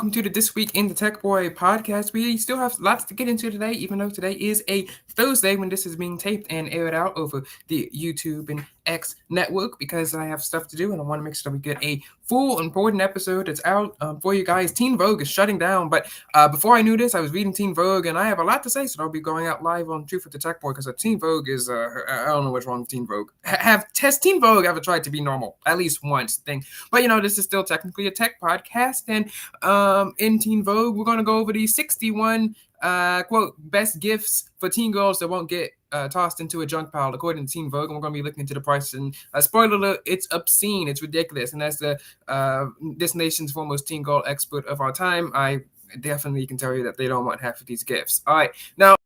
welcome to the This Week in the Tech Boy podcast. We still have lots to get into today, even though today is a Thursday when this is being taped and aired out over the YouTube and X network because I have stuff to do and I want to make sure that we get a full important episode that's out for you guys. Teen Vogue is shutting down, but before I knew this, I was reading Teen Vogue and I have a lot to say, so I'll be going out live on Truth with the Tech Boy because Teen Vogue is, I don't know what's wrong with Teen Vogue. Have Teen Vogue ever tried to be normal? At least once thing. But this is still technically a tech podcast, and in Teen Vogue, we're going to go over the 61 quote best gifts for teen girls that won't get tossed into a junk pile, according to Teen Vogue. And we're going to be looking into the price. And spoiler alert, it's obscene, it's ridiculous, and that's the this nation's foremost teen girl expert of our time. I definitely can tell you that they don't want half of these gifts. All right, now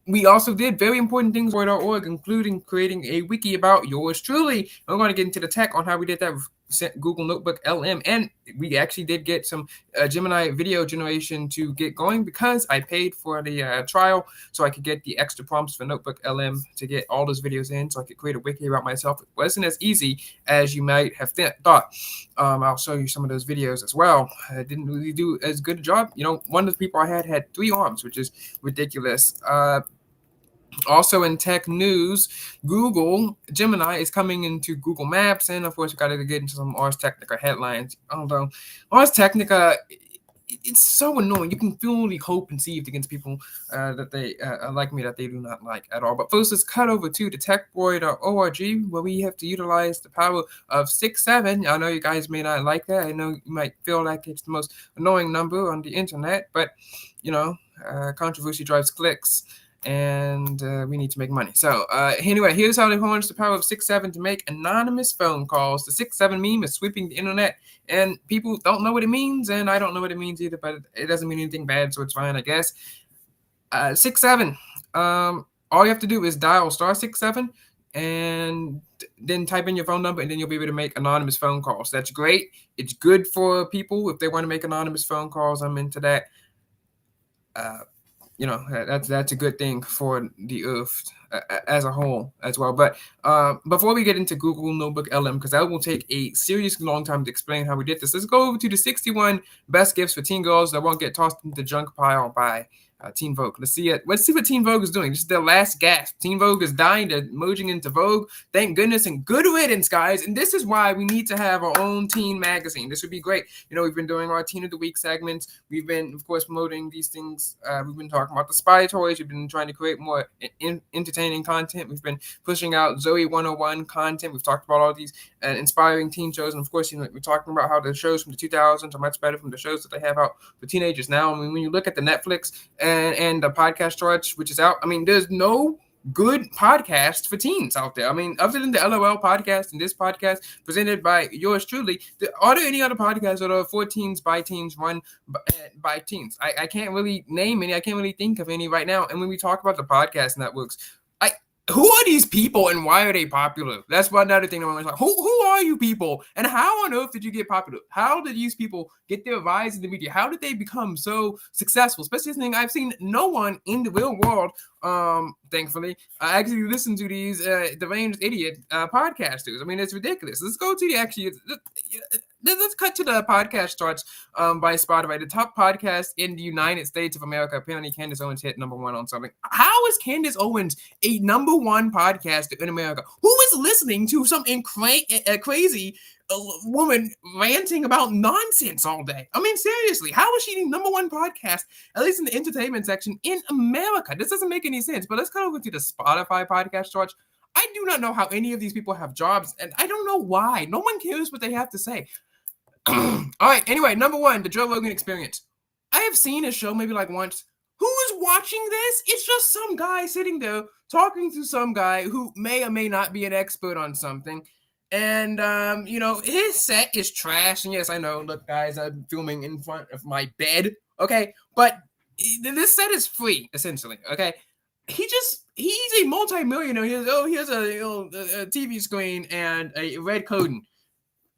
we also did very important things for .org, including creating a wiki about yours truly. We're going to get into the tech on how we did that with Google Notebook LM, and we actually did get some Gemini video generation to get going because I paid for the trial so I could get the extra prompts for Notebook LM to get all those videos in so I could create a wiki about myself. It wasn't as easy as you might have thought. I'll show you some of those videos as well. I didn't really do as good a job. One of the people I had 3 arms, which is ridiculous. Also in tech news, Google Gemini is coming into Google Maps, and of course we got to get into some Ars Technica headlines. Although Ars Technica, it's so annoying. You can fully hope and see against people that they like me that they do not like at all. But first, let's cut over to TheTechBoy.org, where we have to utilize the power of 6-7. I know you guys may not like that. I know you might feel like it's the most annoying number on the internet, but controversy drives clicks. And we need to make money. So anyway, here's how they harness the power of 6-7 to make anonymous phone calls. The 6-7 meme is sweeping the internet, and people don't know what it means, and I don't know what it means either, but it doesn't mean anything bad, so it's fine, I guess. 6-7. All you have to do is dial *6-7 and then type in your phone number, and then you'll be able to make anonymous phone calls. That's great. It's good for people if they want to make anonymous phone calls. I'm into that. That's a good thing for the earth as a whole as well. But before we get into Google Notebook LM, because that will take a seriously long time to explain how we did this, let's go over to the 61 best gifts for teen girls that won't get tossed into the junk pile by Teen Vogue. Let's see what Teen Vogue is doing. This is their last gasp. Teen Vogue is dying. They're merging into Vogue. Thank goodness, and good riddance, guys. And this is why we need to have our own teen magazine. This would be great. We've been doing our Teen of the Week segments. We've been, of course, promoting these things. We've been talking about the spy toys. We've been trying to create more entertaining content. We've been pushing out Zoe 101 content. We've talked about all these inspiring teen shows. And, of course, we're talking about how the shows from the 2000s are much better from the shows that they have out for teenagers now. I mean, when you look at the Netflix and the podcast charts, which is out, I mean, there's no good podcast for teens out there. I mean, other than the LOL podcast and this podcast presented by yours truly, are there any other podcasts that are for teens, by teens, run by teens? I can't really name any. I can't really think of any right now. And when we talk about the podcast networks, who are these people and why are they popular? That's one other thing. Like, who are you people and how on earth did you get popular? How did these people get their rise in the media? How did they become so successful? Especially this thing, I've seen no one in the real world, thankfully, actually listen to these deranged idiot podcasters. I mean, it's ridiculous. Let's go to let's cut to the podcast charts by Spotify. The top podcast in the United States of America. Apparently, Candace Owens hit number 1 on something. How is Candace Owens a number 1 podcaster in America? Who is listening to some crazy woman ranting about nonsense all day? I mean, seriously, how is she the number 1 podcast, at least in the entertainment section, in America? This doesn't make any sense. But let's go over to the Spotify podcast charts. I do not know how any of these people have jobs, and I don't know why. No one cares what they have to say. All right, anyway, number 1, the Joe Rogan Experience. I have seen his show maybe like once. Who is watching this? It's just some guy sitting there talking to some guy who may or may not be an expert on something. And, his set is trash. And yes, I know, look, guys, I'm filming in front of my bed, okay? But this set is free, essentially, okay? He's a multi-millionaire. Here's a TV screen and a red curtain.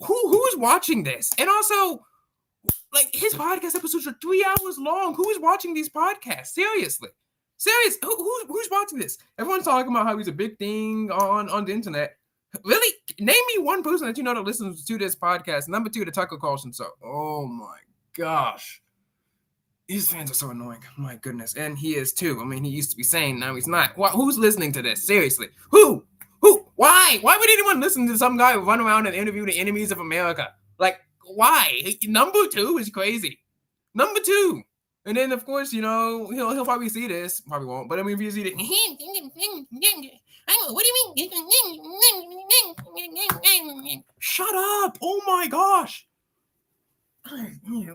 Who is watching this? And also, like, his podcast episodes are 3 hours long. Who is watching these podcasts? Seriously. Who's watching this? Everyone's talking about how he's a big thing on the internet. Really? Name me one person that you know that listens to this podcast. Number 2, the Tucker Carlson show. Oh my gosh. These fans are so annoying. My goodness. And he is too. I mean, he used to be sane. Now he's not. Who's listening to this? Seriously. Who? Why? Why would anyone listen to some guy run around and interview the enemies of America? Like, why? Number 2 is crazy. Number 2. And then, of course, he'll probably see this. Probably won't. But I mean, if you see it. What do you mean? Shut up. Oh, my gosh.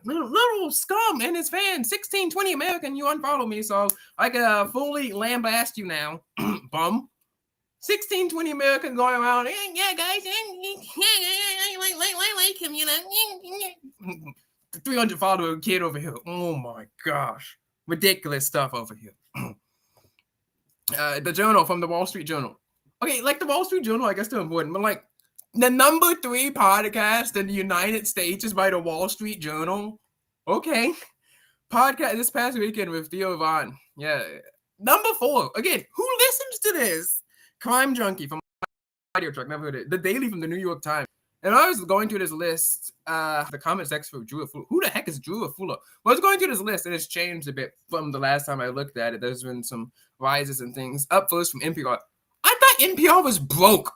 Little scum and his fans, 1620 American, you unfollow me, so I can fully lambast you now, bum. 1620 American going around, yeah, guys, I like him, 300 follower kid over here. Oh my gosh, ridiculous stuff over here. The Journal from the Wall Street Journal. Okay, like the Wall Street Journal, I guess they're important, but like the number 3 podcast in the United States is by the Wall Street Journal. Okay. Podcast this past weekend with Theo Vaughn. Yeah. Number 4. Again, who listens to this? Crime Junkie from Radio Truck. Never heard it. The Daily from the New York Times. And I was going through this list, the comment section for Drew Afula. Who the heck is Drew Afula? Well, I was going through this list, and it's changed a bit from the last time I looked at it. There's been some rises and things. Up first from NPR. I thought NPR was broke.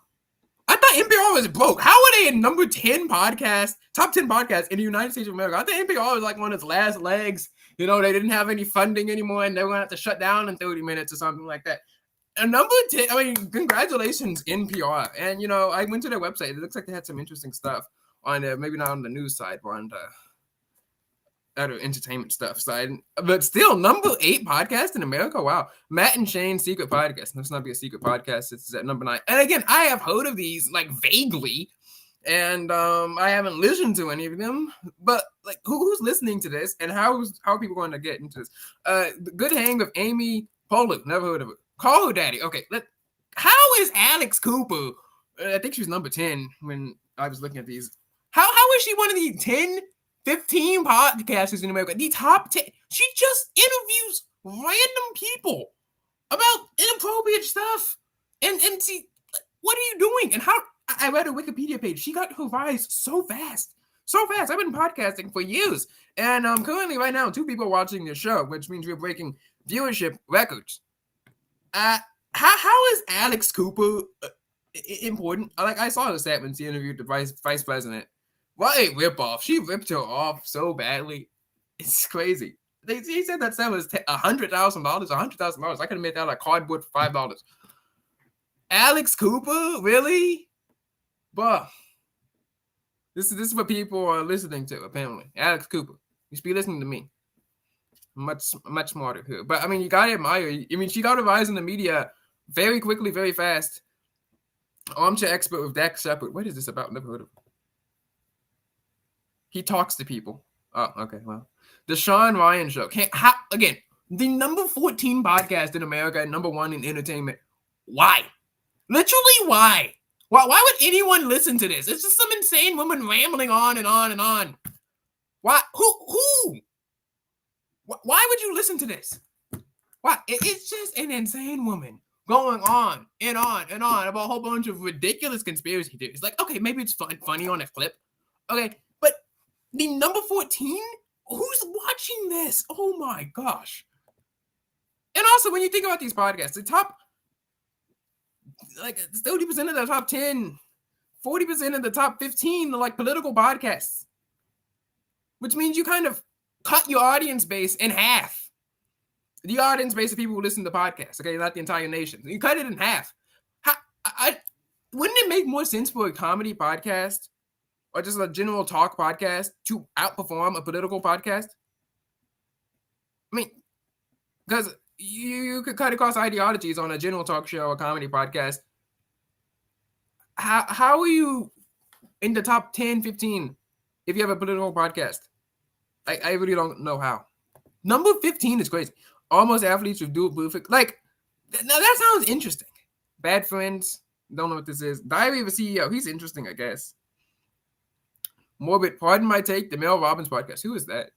How are they in number 10 podcast, top 10 podcast in the United States of America? I think NPR was like one of its last legs. They didn't have any funding anymore, and they were going to have to shut down in 30 minutes or something like that. And number 10, I mean, congratulations, NPR. And, I went to their website. It looks like they had some interesting stuff on there. Maybe not on the news side, but on the other entertainment stuff side. But still, number 8 podcast in America. Wow. Matt and Shane's secret podcast. Let's not be a secret podcast. It's at number 9. And again, I have heard of these like vaguely. And I haven't listened to any of them. But like, who's listening to this? And how are people going to get into this? The Good Hang with Amy Poehler. Never heard of it. Call her daddy. Okay. How is Alex Cooper? I think she was number 10 when I was looking at these. How is she one of the 10, 15 podcasters in America? The top 10. She just interviews random people about inappropriate stuff. And see, what are you doing? And how? I read her Wikipedia page. She got her rise so fast. I've been podcasting for years. And currently right now, 2 people are watching this show, which means we're breaking viewership records. How is Alex Cooper important? Like, I saw the stat when she interviewed the vice president. What a ripoff. She ripped her off so badly. It's crazy. He said that stat was $100,000. $100,000. I could have made that like cardboard for $5. Alex Cooper? Really? Bruh. This is what people are listening to, apparently. Alex Cooper. You should be listening to me. Much smarter here. But I mean, you gotta admire. I mean, she got a rise in the media very quickly, very fast. Armchair expert with Dak Shepard. What is this about? Never heard of it. He talks to people. Oh, okay. Well, the Sean Ryan Show. Again, the number 14 podcast in America and number 1 in entertainment. Why? Literally, why? Why would anyone listen to this? It's just some insane woman rambling on and on and on. Why? Who? Why would you listen to this? Why? It's just an insane woman going on and on and on about a whole bunch of ridiculous conspiracy theories. Like, okay, maybe it's funny on a clip. Okay, but the number 14? Who's watching this? Oh my gosh. And also, when you think about these podcasts, the top, like 30% of the top 10, 40% of the top 15 are like political podcasts, which means you kind of cut your audience base in half. The audience base of people who listen to podcasts, okay, not the entire nation. You cut it in half. Wouldn't it make more sense for a comedy podcast or just a general talk podcast to outperform a political podcast? I mean, because you could cut across ideologies on a general talk show or comedy podcast. How are you in the top 10, 15 if you have a political podcast? I really don't know how. Number 15 is crazy. Almost Athletes with Dual Blue. Like, now that sounds interesting. Bad Friends. Don't know what this is. Diary of a CEO. He's interesting, I guess. Morbid. Pardon My Take. The Mel Robbins podcast. Who is that?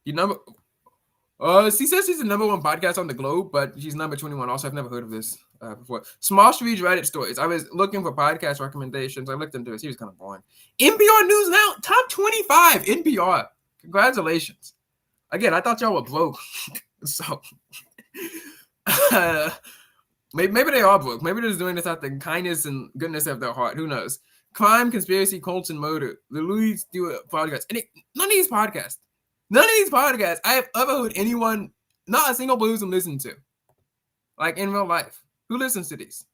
She says she's the number 1 podcast on the globe, but she's number 21. Also, I've never heard of this. before. Small Street Reddit stories. I was looking for podcast recommendations. I looked into this. He was kind of boring. NPR News Now, top 25. NPR. Congratulations. Again, I thought y'all were broke. So, maybe they are broke. Maybe they're just doing this out the kindness and goodness of their heart. Who knows? Crime, conspiracy, cults, and murder. The Louis Stewart podcast. And none of these podcasts I have ever heard anyone, not a single person, listen to. Like in real life. Who listens to these?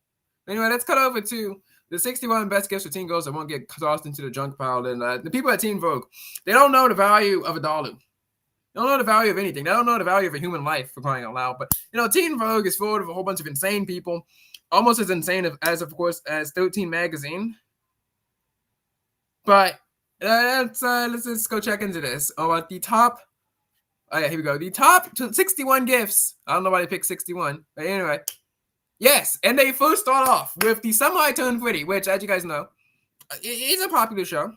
Anyway, let's cut over to the 61 best gifts for teen girls that won't get tossed into the junk pile. And the people at Teen Vogue, they don't know the value of $1. They don't know the value of anything. They don't know the value of a human life, for crying out loud. But, Teen Vogue is full of a whole bunch of insane people. Almost as insane of course, as 13 magazine. But let's just go check into this. The top. Oh, yeah, here we go. The top 61 gifts. I don't know why they picked 61. But anyway. Yes, and they first start off with the Semi-Turned Pretty, which, as you guys know, is a popular show.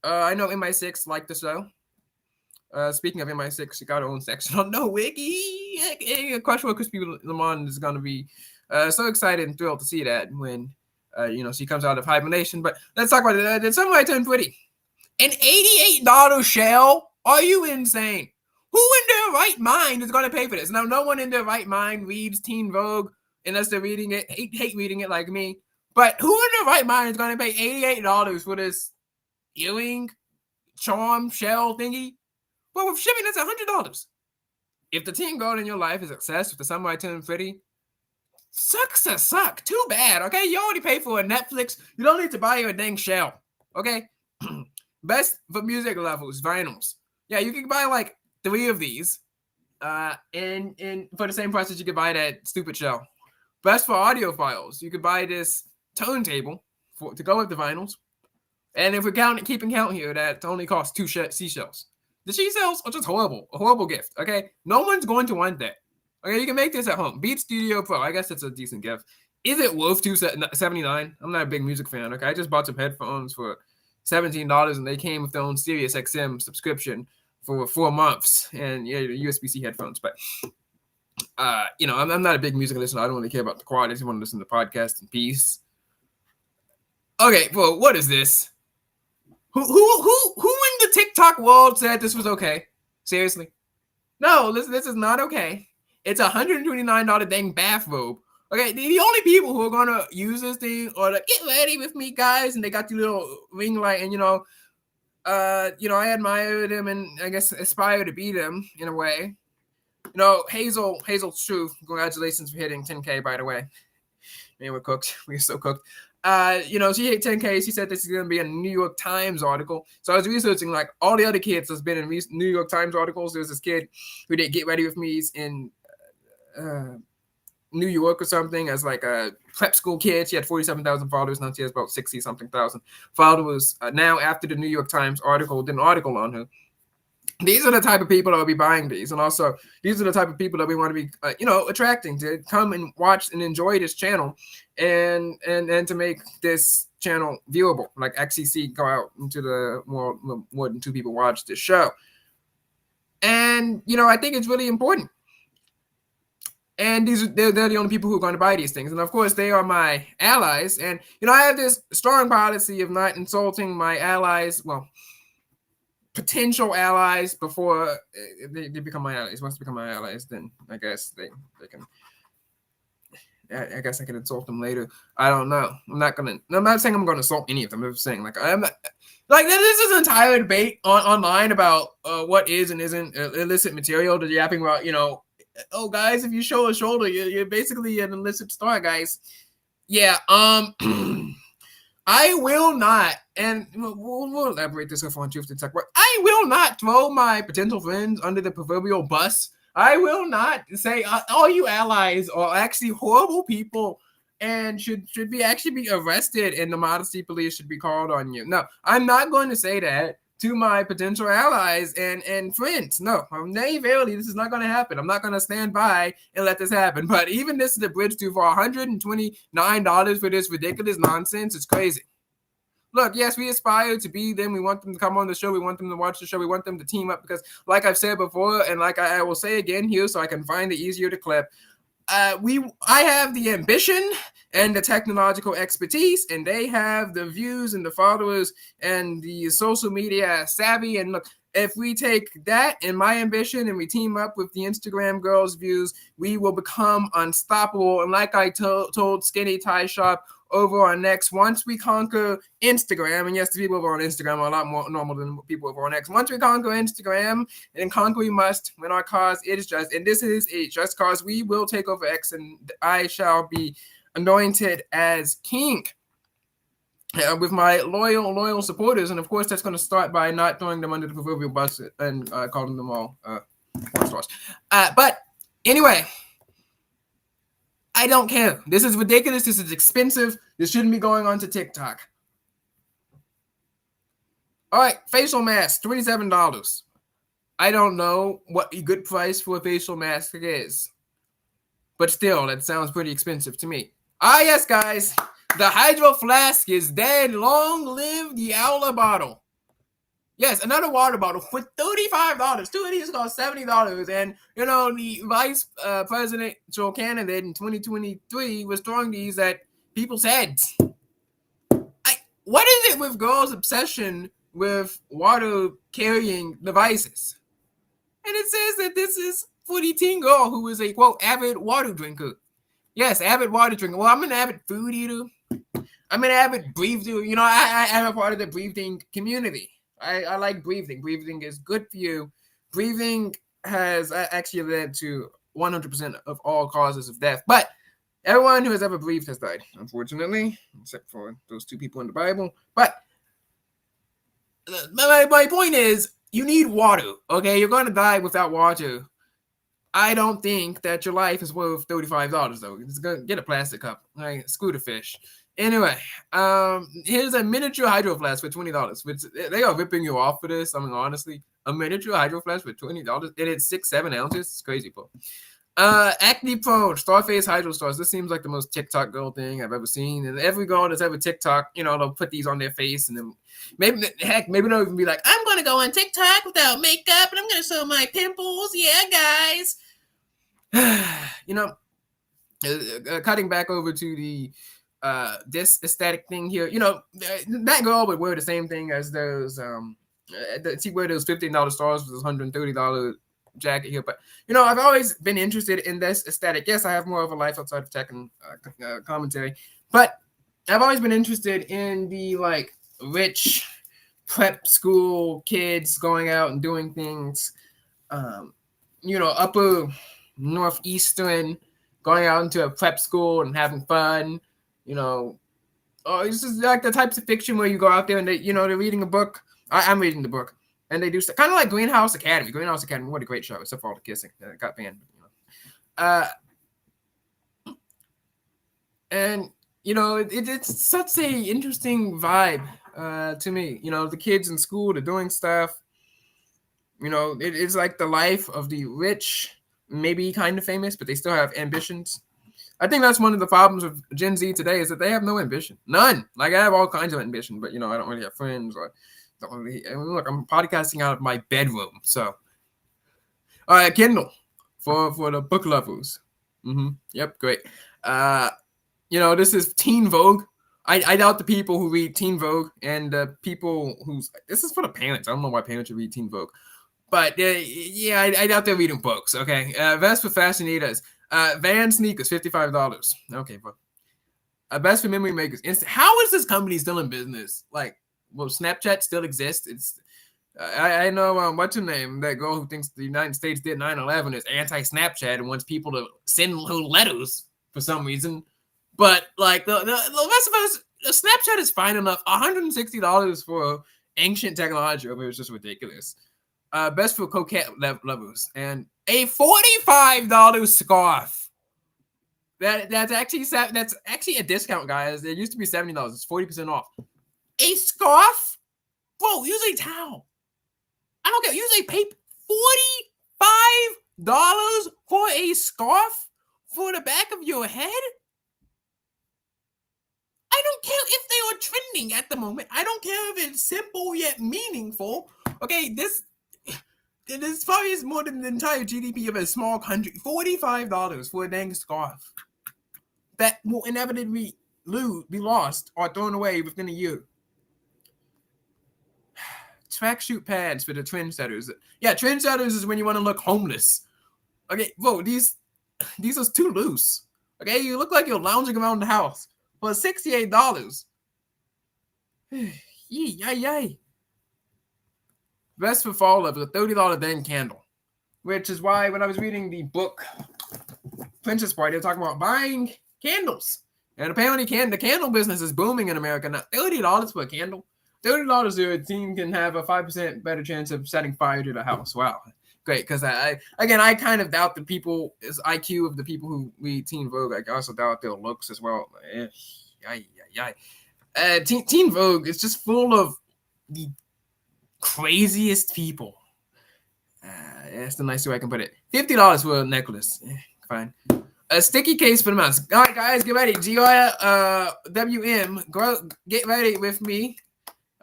I know MI6 liked the show. Speaking of MI6, she got her own section on No Wiki. Crush for Crispy Lamont is going to be so excited and thrilled to see that when, she comes out of hibernation. But let's talk about it. The Semi-Turned Pretty. An $88 shell? Are you insane? Who in their right mind is going to pay for this? Now, no one in their right mind reads Teen Vogue unless they're reading it, hate reading it like me. But who in their right mind is going to pay $88 for this earring, charm, shell thingy? Well, with shipping, that's $100. If the teen girl in your life is obsessed with the Semi-Turned Pretty, sucks to suck. Too bad, okay? You already pay for a Netflix. You don't need to buy you a dang shell, okay? Best for music levels, vinyls. Yeah, you can buy like 3 of these and for the same price as you could buy that stupid shell. Best for audiophiles, you could buy this turntable to go with the vinyls. And if we're keeping count here, that only costs 2 seashells. The seashells are just horrible, a horrible gift, okay? No one's going to want that. Okay, you can make this at home. Beat Studio Pro, I guess it's a decent gift. Is it worth $279? I'm not a big music fan, okay? I just bought some headphones for $17 and they came with their own Sirius XM subscription for 4 months and USB-C headphones. But I'm not a big music listener. I don't really care about the quality. I just want to listen to podcasts in peace. Okay, well, what is this? Who in the TikTok world said this was okay? Seriously? No, this is not okay. It's a $129 dang bathrobe. Okay, the only people who are gonna use this thing are like, get ready with me, guys, and they got the little ring light, and I admire them and I guess aspire to be them in a way. Hazel Truth, congratulations for hitting 10K, by the way. Man, we're cooked. We're so cooked. She hit 10K. She said this is going to be a New York Times article. So I was researching like all the other kids that's been in New York Times articles. There's this kid who did Get Ready With Me's in New York or something as like a prep school kid. She had 47,000 followers. Now she has about 60-something thousand followers. Now after the New York Times article, did an article on her. These are the type of people that will be buying these. And also, these are the type of people that we want to be, attracting to come and watch and enjoy this channel and to make this channel viewable. Like XCC go out into the more than 2 people watch this show. And, I think it's really important. And they're the only people who are going to buy these things. And, of course, they are my allies. And, I have this strong policy of not insulting my allies. Well, potential allies before they become my allies. Once they become my allies, then I guess they can. I guess I can insult them later. I don't know. I'm not saying I'm gonna insult any of them. I'm just saying I'm not, this is an entire debate online about what is and isn't illicit material. They're yapping about oh guys, if you show a shoulder, you're basically an illicit star, guys. Yeah. I will not, and we'll elaborate this on Truth to TechBoy. I will not throw my potential friends under the proverbial bus. I will not say all you allies are actually horrible people and should be arrested, and the modesty police should be called on you. No, I'm not going to say that to my potential allies and friends. No, verily, this is not going to happen. I'm not going to stand by and let this happen. But even this is the bridge to for $129 for this ridiculous nonsense. It's crazy. Look, yes, we aspire to be them. We want them to come on the show. We want them to watch the show. We want them to team up because, like I've said before, and like I will say again here so I can find it easier to clip, I have the ambition and the technological expertise, and they have the views and the followers and the social media savvy. And look, if we take that and my ambition and we team up with the Instagram girls' views, we will become unstoppable. And like I told Skinny Tie Shop over on X, once we conquer Instagram, and yes, the people over on Instagram are a lot more normal than people over on X. Once we conquer Instagram, and conquer we must when our cause is just, and this is a just cause, we will take over X, and I shall be anointed as king. With my loyal supporters, and of course that's going to start by not throwing them under the proverbial bus and calling them all stars. But anyway, I don't care. This is ridiculous. This is expensive. This shouldn't be going on to TikTok. All right, facial mask, $27. I don't know what a good price for a facial mask is, but still, that sounds pretty expensive to me. Ah, yes, guys. The Hydro Flask is dead. Long live the Owler bottle. Yes, another water bottle for $35. Two of these cost $70. And, you know, the vice presidential candidate in 2023 was throwing these at people's heads. What is it with girls' obsession with water carrying devices? And it says that this is for the teen girl who is a, quote, avid water drinker. Yes, avid water drinker. Well, I'm an avid food eater. I'm an avid breather. You know, I am a part of the breathing community. I like breathing. Breathing is good for you. Breathing has actually led to 100% of all causes of death. But everyone who has ever breathed has died, unfortunately, except for those two people in the Bible. But my point is, you need water, okay? You're going to die without water. I don't think that your life is worth $35, though. Just go get a plastic cup. Right? Screw the fish. Anyway, here's a miniature hydro flask for $20, which they are ripping you off for this. I mean, honestly, a miniature hydro flask for $20, and it's 6-7 ounces. It's crazy, bro. Acne prone Starface Hydro Stars. This seems like the most TikTok girl thing I've ever seen. And every girl that's ever TikTok, you know, they'll put these on their face, and then maybe they'll even be like, "I'm gonna go on TikTok without makeup, and I'm gonna show my pimples." Yeah, guys. You know, cutting back over to the this aesthetic thing here. You know, that girl would wear the same thing as those. She wear those $15 stars with those $130 jacket here, but you know, I've always been interested in this aesthetic. Yes, I have more of a life outside of tech and commentary, but I've always been interested in the like rich prep school kids going out and doing things, you know, upper northeastern, going out into a prep school and having fun, you know. Oh, it's just like the types of fiction where you go out there and they, you know, they're reading a book. I'm reading the book. And they do stuff kind of like Greenhouse Academy. Greenhouse Academy, what a great show, except for all the kissing that got banned. You know. And you know, it's such a interesting vibe to me. You know, the kids in school, they're doing stuff. You know, it's like the life of the rich, maybe kind of famous, but they still have ambitions. I think that's one of the problems with Gen Z today is that they have no ambition, none. Like I have all kinds of ambition, but you know, I don't really have friends or. Look, I'm podcasting out of my bedroom. So, all right, Kindle for the book lovers. Yep, great. You know, this is Teen Vogue. I doubt the people who read Teen Vogue and the people who's this is for the parents. I don't know why parents should read Teen Vogue, but yeah, I doubt they're reading books. Okay, best for fashionistas. Van sneakers, $55. Okay, bro. Best for memory makers. How is this company still in business? Like. Well, Snapchat still exists. It's I know what's her name? That girl who thinks the United States did 9/11 is anti-Snapchat and wants people to send her letters for some reason. But like the rest of us, Snapchat is fine enough. $160 for ancient technology over is just ridiculous. Best for coquette lovers and a $45 scarf. That's actually a discount, guys. It used to be $70. It's 40% off. A scarf? Bro, use a towel. I don't care. Use a paper. $45 for a scarf for the back of your head? I don't care if they are trending at the moment. I don't care if it's simple yet meaningful. Okay, this This probably is more than the entire GDP of a small country. $45 for a dang scarf that will inevitably be lost or thrown away within a year. Tracksuit pads for the trendsetters. Yeah, trendsetters is when you want to look homeless. Okay, whoa, these are too loose. Okay, you look like you're lounging around the house for $68. Yay. Best for fall of a $30 dang candle. Which is why when I was reading the book Princess Bride, they were talking about buying candles. And apparently the candle business is booming in America now. $30 for a candle. $30 a team can have a 5% better chance of setting fire to the house. Wow. Great, because I kind of doubt the people's IQ of the people who read Teen Vogue. I also doubt their looks as well. Teen Vogue is just full of the craziest people. That's the nicest way I can put it. $50 for a necklace. Fine. A sticky case for the mouse. All right, guys, get ready. GRWM, get ready with me.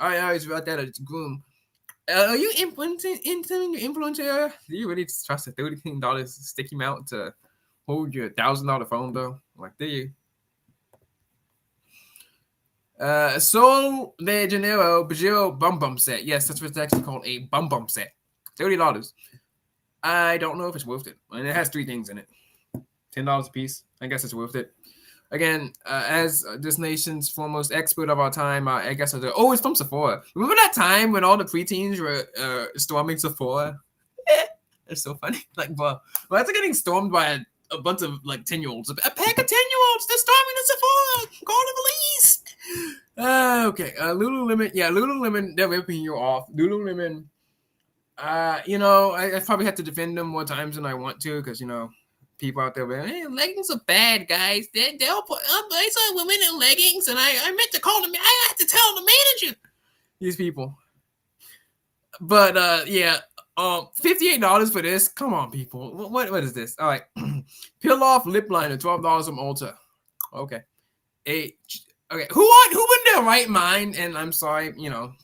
All right, I always wrote that as groom. Are you influencing influencer? Do you really trust a $30 sticky mount to hold your $1,000 phone though? Like, do you? Sol de Janeiro Bajiro Bum set. Yes, that's what it's actually called, a bum set. $30. I don't know if it's worth it. And it has 3 things in it. $10 a piece. I guess it's worth it. Again, as this nation's foremost expert of our time, I guess it's from Sephora. Remember that time when all the preteens were storming Sephora? It's so funny. Like, bro, why is it getting stormed by a bunch of like 10-year-olds? A pack of 10-year-olds. They're storming the Sephora. Call the police. Okay. Lululemon. Yeah, Lululemon. They're ripping you off. Lululemon. I probably have to defend them more times than I want to because people out there, hey, leggings are bad, guys. They'll put I saw women in leggings, and I meant to call them. I had to tell the manager. These people. But $58 for this. Come on, people. What is this? All right, peel off lip liner, $12 from Ulta. Okay, okay. Who in their right mind? And I'm sorry,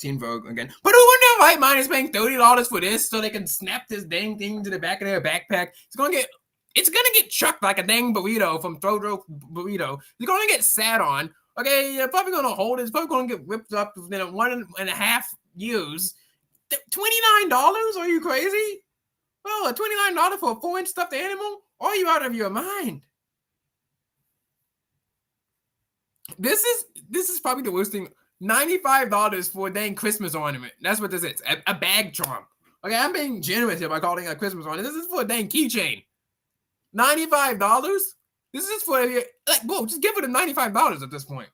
Teen Vogue again. But who in their right mind is paying $30 for this so they can snap this dang thing to the back of their backpack? It's gonna get chucked like a dang burrito from Throw Burrito. It's gonna get sat on. Okay, you're probably gonna hold it. It's probably gonna get ripped up within 1.5 years. $29? Are you crazy? Well, $29 for a 4-inch stuffed animal? Are you out of your mind? This is probably the worst thing. $95 for a dang Christmas ornament. That's what this is. A bag charm. Okay, I'm being generous here by calling it a Christmas ornament. This is for a dang keychain. $95? This is for just give it a $95 at this point.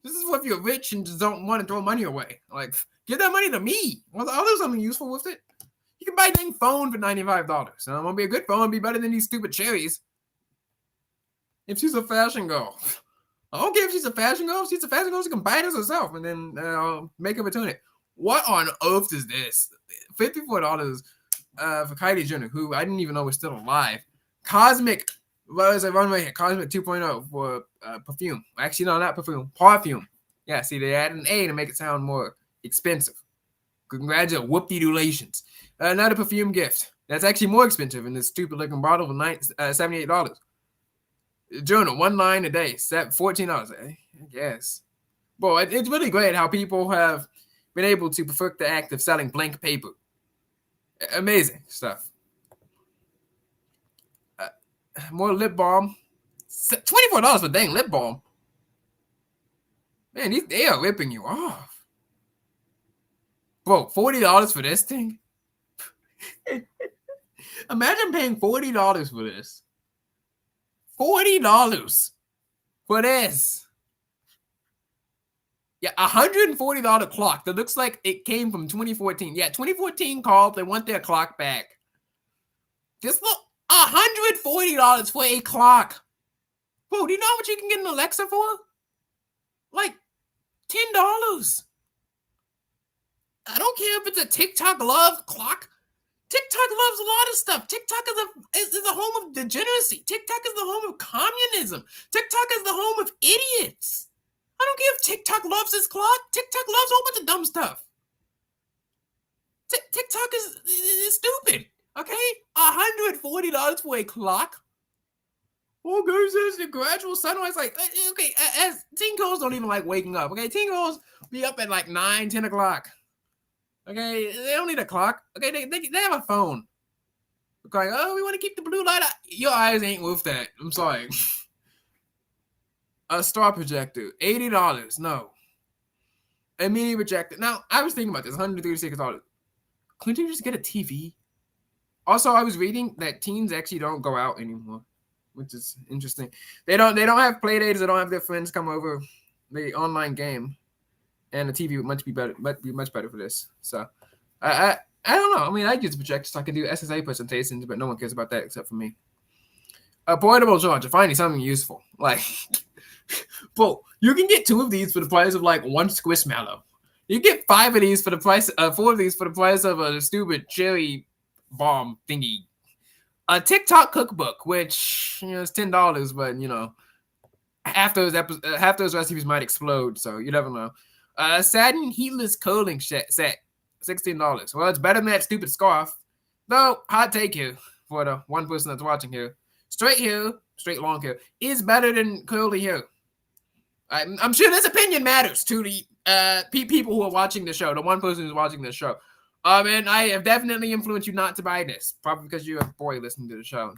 This is for if you're rich and just don't want to throw money away. Like, give that money to me. I'll do something useful with it. You can buy a dang phone for $95. And it won't be a good phone, it'll be better than these stupid cherries. If she's a fashion girl. I don't care if she's a fashion girl. If she's a fashion girl, she can buy this herself and then make a return it. What on earth is this? $54 for Kylie Jenner, who I didn't even know was still alive. Cosmic, what is it? Runway here. Cosmic 2.0 for perfume. Actually, no, not perfume. Parfume. Yeah, see, they added an A to make it sound more expensive. Congratulations. Whoop-de-doolations. Another perfume gift. That's actually more expensive in this stupid looking bottle for $78. Journal, 1 line a day, $14. I guess. Boy, it's really great how people have been able to perfect the act of selling blank paper. Amazing stuff. More lip balm. $24 for dang lip balm. Man, they are ripping you off. Bro, $40 for this thing? Imagine paying $40 for this. $40 for this. Yeah, $140 clock that looks like it came from 2014. Yeah, 2014 called. They want their clock back. Just look. $140 for a clock. Bro, do you know how much you can get an Alexa for? Like $10. I don't care if it's a TikTok love clock. TikTok loves a lot of stuff. TikTok is the home of degeneracy. TikTok is the home of communism. TikTok is the home of idiots. I don't care if TikTok loves this clock. TikTok loves a whole bunch of dumb stuff. TikTok is stupid. Okay, $140 for a clock. Oh, guys, there's the gradual sunrise. Like, okay, as teen girls don't even like waking up. Okay, teen girls be up at like 9, 10 o'clock. Okay, they don't need a clock. Okay, they have a phone. Going, oh, we want to keep the blue light out. Your eyes ain't worth that. I'm sorry. A star projector, $80. No. Immediately rejected. Now, I was thinking about this, $136. Couldn't you just get a TV? Also, I was reading that teens actually don't go out anymore, which is interesting. They don't have play dates. They don't have their friends come over. The online game, and the TV would be much better for this. So, I don't know. I mean, I use a projector so I can do SSA presentations, but no one cares about that except for me. A portable charger, finally something useful. Like, bro, you can get 2 of these for the price of like 1 Squishmallow. You get 5 of these for the price, 4 of these for the price of a stupid cherry bomb thingy. A TikTok cookbook, which is $10, but half those recipes might explode, so you never know. A satin heatless curling set, $16. Well, it's better than that stupid scarf. Though, hot take here for the one person that's watching here. Straight hair, straight long hair, is better than curly hair. I'm sure this opinion matters to the people who are watching the show, the one person who's watching the show. And I have definitely influenced you not to buy this, probably because you're a boy listening to the show.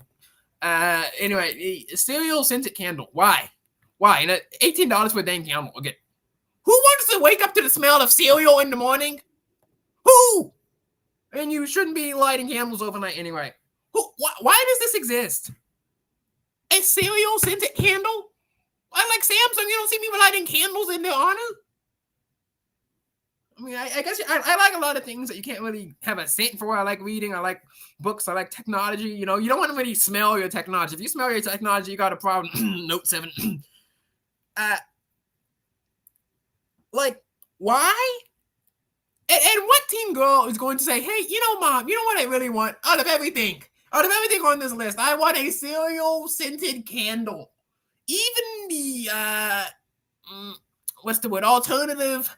Anyway, cereal scented candle. Why? And $18 for a dang candle. Okay. Who wants to wake up to the smell of cereal in the morning? Who? And you shouldn't be lighting candles overnight anyway. Why does this exist? A cereal scented candle? I like Samsung. You don't see me lighting candles in their honor? I mean, I guess I like a lot of things that you can't really have a scent for. I like reading. I like books. I like technology. You don't want to really smell your technology. If you smell your technology, you got a problem. Note 7. Like, why? And what teen girl is going to say, hey, Mom, you know what I really want? Out of everything on this list, I want a cereal scented candle. Even the, what's the word, alternative,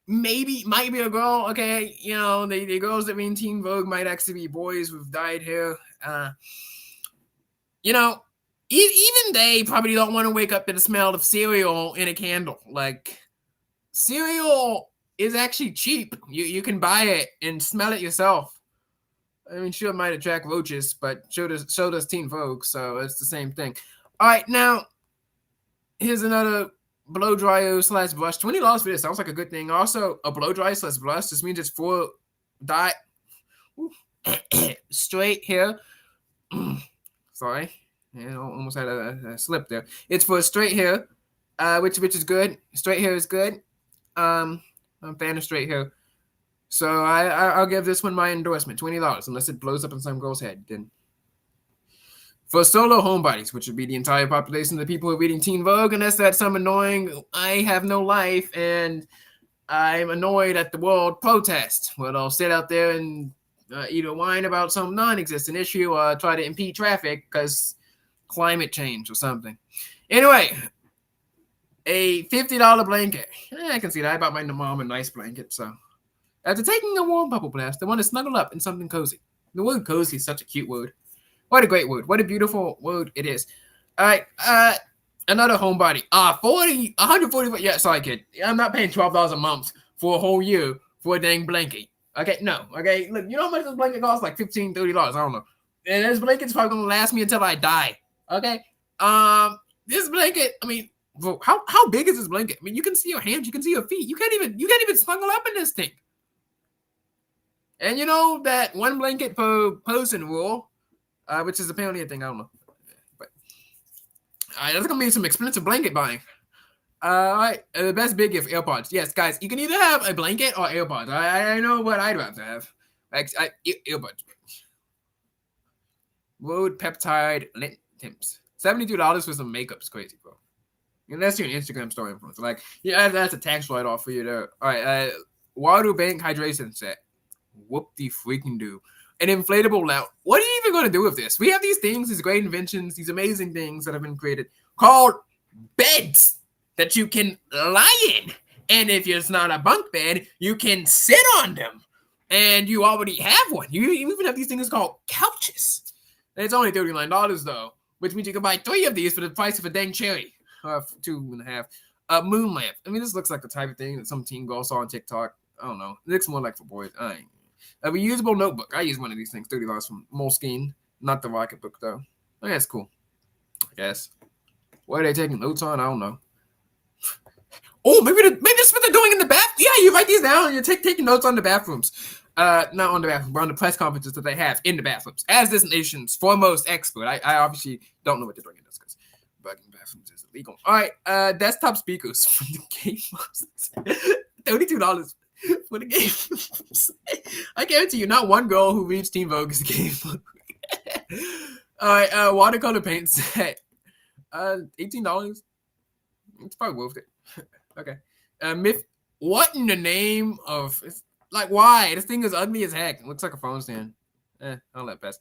might be a girl, okay? The girls that read Teen Vogue might actually be boys with dyed hair. Even they probably don't want to wake up to the smell of cereal in a candle. Like, cereal is actually cheap. You can buy it and smell it yourself. I mean, sure, it might attract roaches, but so does Teen Vogue, so it's the same thing. All right, now, here's another blow dryer / brush. $20 for this sounds like a good thing. Also, a blow dryer / brush. This means it's for dye straight hair. Sorry, almost had a slip there. It's for straight hair, which is good. Straight hair is good. I'm a fan of straight hair, so I'll give this one my endorsement. $20, unless it blows up in some girl's head. Then for solo homebodies, which would be the entire population of the people who are reading Teen Vogue, unless that's some annoying, I have no life and I'm annoyed at the world protest, where they'll sit out there and either whine about some non-existent issue or try to impede traffic because climate change or something. Anyway, a $50 blanket. I can see that. I bought my mom a nice blanket, so. After taking a warm bubble blast, I want to snuggle up in something cozy. The word cozy is such a cute word. What a great word. What a beautiful word it is. All right, another homebody. $140. Yeah, sorry, kid. I'm not paying $12 a month for a whole year for a dang blanket. Okay, no. Okay, look, you know how much this blanket costs? Like $15, $30. I don't know. And this blanket's probably gonna last me until I die. Okay. This blanket. I mean, bro, how big is this blanket? I mean, you can see your hands. You can see your feet. You can't even snuggle up in this thing. And you know that one blanket per person rule, which is apparently a thing. I don't know. But that's gonna be some expensive blanket buying. All right, the best big gift, AirPods. Yes, guys, you can either have a blanket or AirPods. I know what I'd rather have. AirPods. Road peptide lint tips. $72 for some makeup is crazy, bro. Unless you're an Instagram story influencer. Like, yeah, that's a tax write-off for you there. All right, water bank hydration set. Whoop-de-freaking-do. An inflatable lamp. What are you even going to do with this? We have these things, these great inventions, these amazing things that have been created called beds that you can lie in. And if it's not a bunk bed, you can sit on them. and you already have one. You even have these things called couches. And it's only $39 though, which means you can buy 3 of these for the price of a dang cherry. 2.5. Moon lamp. I mean, this looks like the type of thing that some teen girl saw on TikTok. I don't know. It looks more like for boys. A reusable notebook. I use one of these things. $30 from Moleskine. Not the Rocket Book though. Oh, yeah, it's cool. I guess. What are they taking notes on? I don't know. Oh, maybe that's what they're doing in the bath. Yeah, you write these down and you're taking notes on the bathrooms. Not on the bathroom, but on the press conferences that they have in the bathrooms. As this nation's foremost expert, I obviously don't know what they're doing in this because bugging bathrooms is illegal. All right, desktop speakers for the game. $32 for the game. I guarantee you, not one girl who reads Teen Vogue is the game. All right, watercolor paint set. $18. It's probably worth it. Okay. Myth. What in the name of? Like, why? This thing is ugly as heck. It looks like a phone stand. I'll let pass.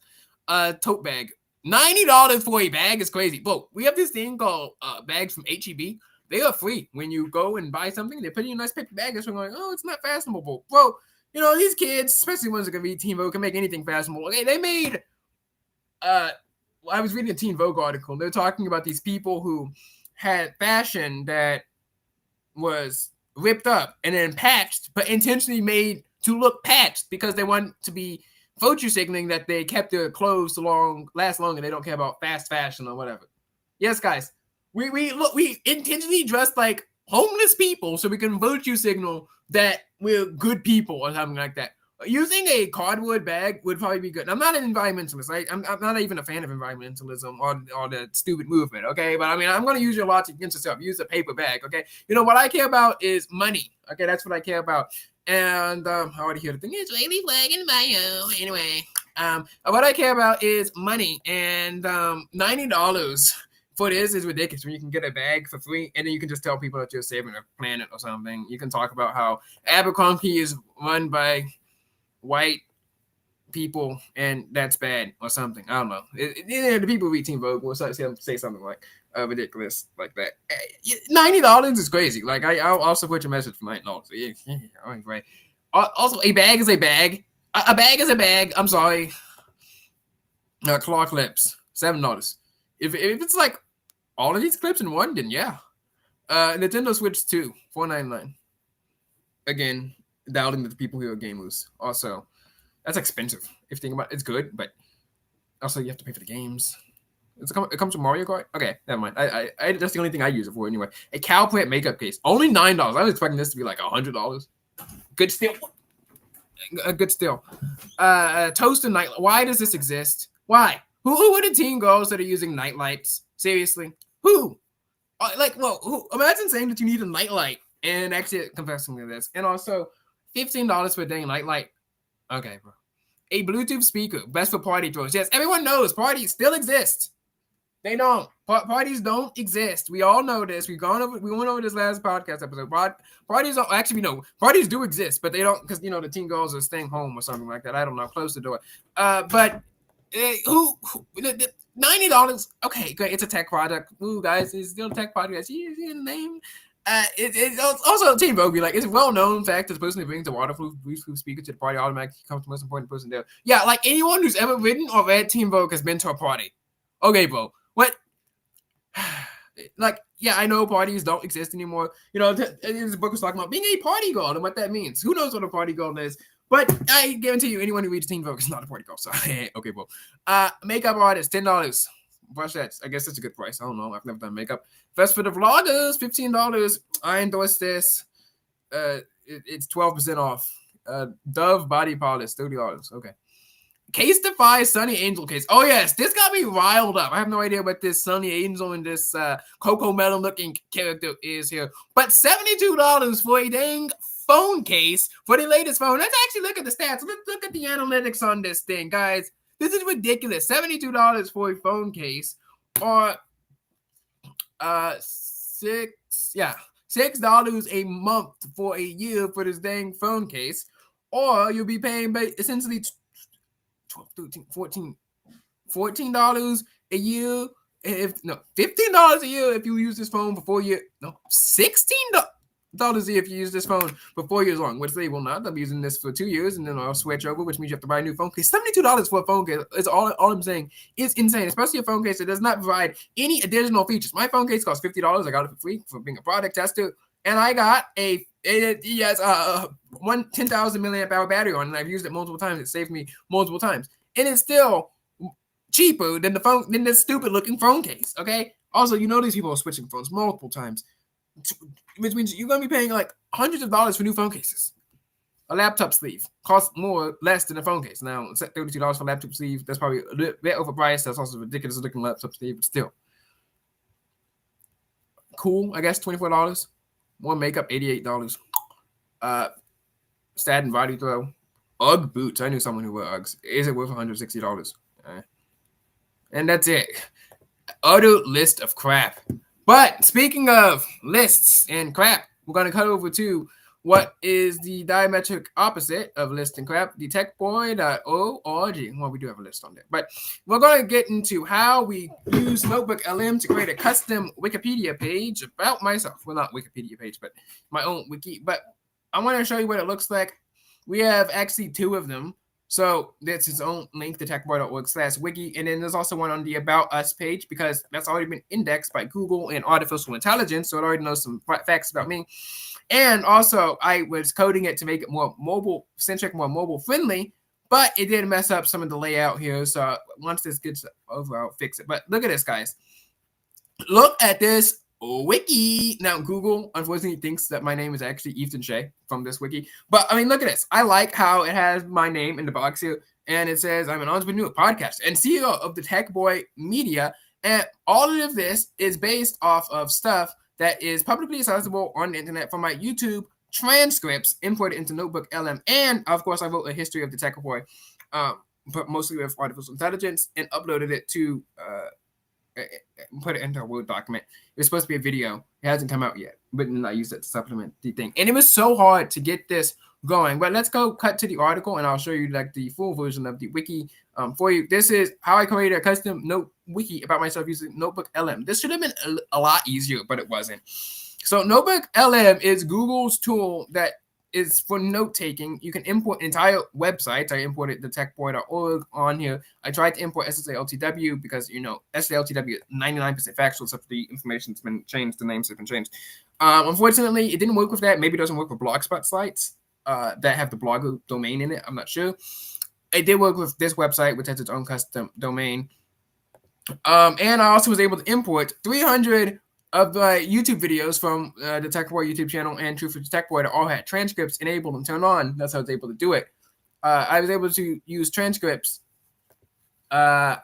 Tote bag. $90 for a bag is crazy. Bro, we have this thing called bags from HEB. They are free when you go and buy something. They put you in a nice paper bag. And so I'm like, oh, it's not fashionable. Bro, you know, these kids, especially ones that can read Teen Vogue, can make anything fashionable. Okay, they made. I was reading a Teen Vogue article. They're talking about these people who had fashion that was ripped up and then patched, but intentionally made to look patched because they want to be virtue signaling that they kept their clothes to last long and they don't care about fast fashion or whatever. Yes, guys, we intentionally dressed like homeless people so we can virtue signal that we're good people or something like that. Using a cardboard bag would probably be good. I'm not an environmentalist. Right? I'm not even a fan of environmentalism or the stupid movement, okay? But I mean, I'm going to use your logic against yourself. Use a paper bag, okay? You know, what I care about is money, okay? That's what I care about. And I already hear the thing, it's really flagging bio. Anyway, what I care about is money. And $90 for this is ridiculous when you can get a bag for free and then you can just tell people that you're saving a planet or something. You can talk about how Abercrombie is run by white people and that's bad or something. I don't know. The people who read Teen Vogue will say something like ridiculous like that. $90 is crazy. Like I'll also put your message for $90. Yeah, all right, right. Also, a bag is a bag. A bag is a bag. I'm sorry. Claw clips, $7. If it's like all of these clips in one, then yeah. Nintendo Switch 2, $4.99. Again, doubting that the people who are gamers. Also, that's expensive. If you think about it, it's good, but also you have to pay for the games. It comes with Mario Kart? Okay, never mind. I that's the only thing I use it for anyway. A cow plant makeup case. Only $9. I was expecting this to be like $100. Good steal. A good steal. Toaster night. Why does this exist? Why? Who are the teen girls that are using night lights? Seriously? Who? Who? Imagine saying that you need a night light and actually confessing to this. And also, $15 for a dang night light. Okay, bro. A Bluetooth speaker, best for party drones. Yes, everyone knows parties still exist. They don't. Parties don't exist. We all know this. We went over this last podcast episode. Parties don't actually, parties do exist, but they don't because the teen girls are staying home or something like that. I don't know. Close the door. But $90? Okay, great. It's a tech product. Ooh, guys, it's still a tech product. You see the name? It's also Teen Vogue. Like, it's a well-known fact that the person who brings the waterproof speaker to the party automatically becomes the most important person there. Yeah, like anyone who's ever written or read Teen Vogue has been to a party. Okay, bro. What? Like, yeah, I know parties don't exist anymore. This book was talking about being a party girl and what that means. Who knows what a party girl is? But I guarantee you, anyone who reads Teen Vogue is not a party girl. So, okay, bro. Makeup artist, $10. Brush that. I guess that's a good price. I don't know. I've never done makeup. First for the vloggers, $15. I endorse this. It's 12% off. Dove body polish, $30. Okay. Case Defy Sunny Angel case. Oh, yes. This got me riled up. I have no idea what this Sunny Angel and this Coco Melon looking character is here. But $72 for a dang phone case for the latest phone. Let's actually look at the stats. Let's look at the analytics on this thing, guys. This is ridiculous. $72 for a phone case, or $6 a month for a year for this dang phone case, or you'll be paying essentially $14 a year. $15 a year if you use this phone for 4 years. No, $16. $72 if you use this phone for 4 years long, which they will not. They'll be using this for 2 years, and then I'll switch over, which means you have to buy a new phone case. $72 for a phone case is all I'm saying. It's insane, especially a phone case that does not provide any additional features. My phone case cost $50. I got it for free for being a product tester, and I got a 10,000 milliamp hour battery on, and I've used it multiple times. It saved me multiple times, and it's still cheaper than the stupid looking phone case. Okay. Also, these people are switching phones multiple times, which means you're gonna be paying like hundreds of dollars for new phone cases. A laptop sleeve costs less than a phone case. Now, it's at $32 for a laptop sleeve. That's probably a bit overpriced. That's also a ridiculous looking laptop sleeve, but still cool. I guess $24. More makeup, $88. Satin body throw. UGG boots. I knew someone who wore Uggs. Is it worth $160? And that's it. Utter list of crap. But speaking of lists and crap, we're going to cut over to what is the diametric opposite of list and crap, TheTechBoy.org. Well, we do have a list on there. But we're going to get into how we use Notebook LM to create a custom Wikipedia page about myself. Well, not Wikipedia page, but my own wiki. But I want to show you what it looks like. We have actually 2 of them. So that's its own link, thetechboy.org/wiki. And then there's also one on the About Us page because that's already been indexed by Google and artificial intelligence. So it already knows some facts about me. And also, I was coding it to make it more mobile-centric, more mobile-friendly. But it did mess up some of the layout here. So once this gets over, I'll fix it. But look at this, guys. Look at this wiki. Now, Google, unfortunately, thinks that my name is actually Ethan Shea from this wiki. But, I mean, look at this. I like how it has my name in the box here. And it says, I'm an entrepreneur, podcaster, and CEO of the Tech Boy Media. And all of this is based off of stuff that is publicly accessible on the internet from my YouTube transcripts imported into Notebook LM. And, of course, I wrote a history of the Tech Boy, but mostly with artificial intelligence, and uploaded it to put it into a Word document. It was supposed to be a video. It hasn't come out yet, but then I used it to supplement the thing. And it was so hard to get this going. But let's go cut to the article, and I'll show you like the full version of the wiki for you. This is how I created a custom note wiki about myself using Notebook LM. This should have been a lot easier, but it wasn't. So Notebook LM is Google's tool that is for note taking. You can import entire websites. I imported the techboy.org on here. I tried to import SSALTW because SSALTW is 99% factual, except for the information's been changed, the names have been changed. Unfortunately, it didn't work with that. Maybe it doesn't work with Blogspot sites that have the blogger domain in it. I'm not sure. It did work with this website, which has its own custom domain. And I also was able to import 300 of the YouTube videos from the Tech Boy YouTube channel and True for the Tech Boy that all had transcripts enabled and turned on. That's how I was able to do it. I was able to use transcripts for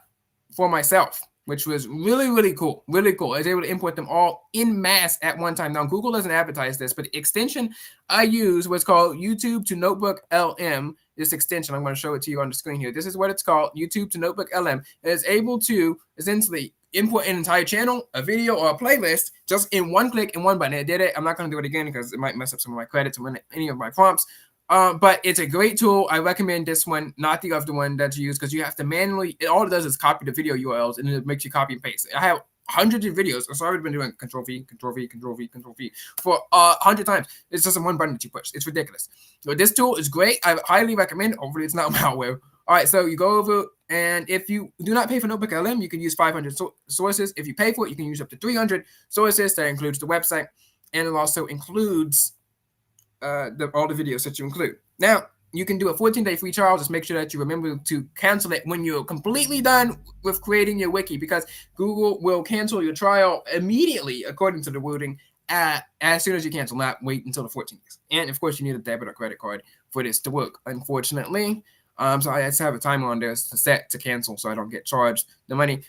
myself, which was really, really cool. Really cool. I was able to import them all in mass at one time. Now, Google doesn't advertise this, but the extension I use was called YouTube to Notebook LM. This extension, I'm going to show it to you on the screen here. This is what it's called, YouTube to Notebook LM. It is able to essentially import an entire channel, a video, or a playlist just in one click and one button. It did it. I'm not going to do it again because it might mess up some of my credits or any of my prompts. But it's a great tool. I recommend this one, not the other one that you use, because you have to manually, all it does is copy the video URLs, and it makes you copy and paste. I have hundreds of videos. So I've already been doing Control-V, Control-V, Control-V, Control-V for 100 times. It's just one button that you push. It's ridiculous. So this tool is great. I highly recommend it. Hopefully it's not malware. All right, so you go over, and if you do not pay for Notebook LM, you can use 500 sources. If you pay for it, you can use up to 300 sources. That includes the website, and it also includes all the videos that you include. Now, you can do a 14-day free trial. Just make sure that you remember to cancel it when you're completely done with creating your wiki, because Google will cancel your trial immediately, according to the wording, as soon as you cancel, not wait until the 14 days. And, of course, you need a debit or credit card for this to work, unfortunately. So I just have a timer on there set to cancel so I don't get charged the money.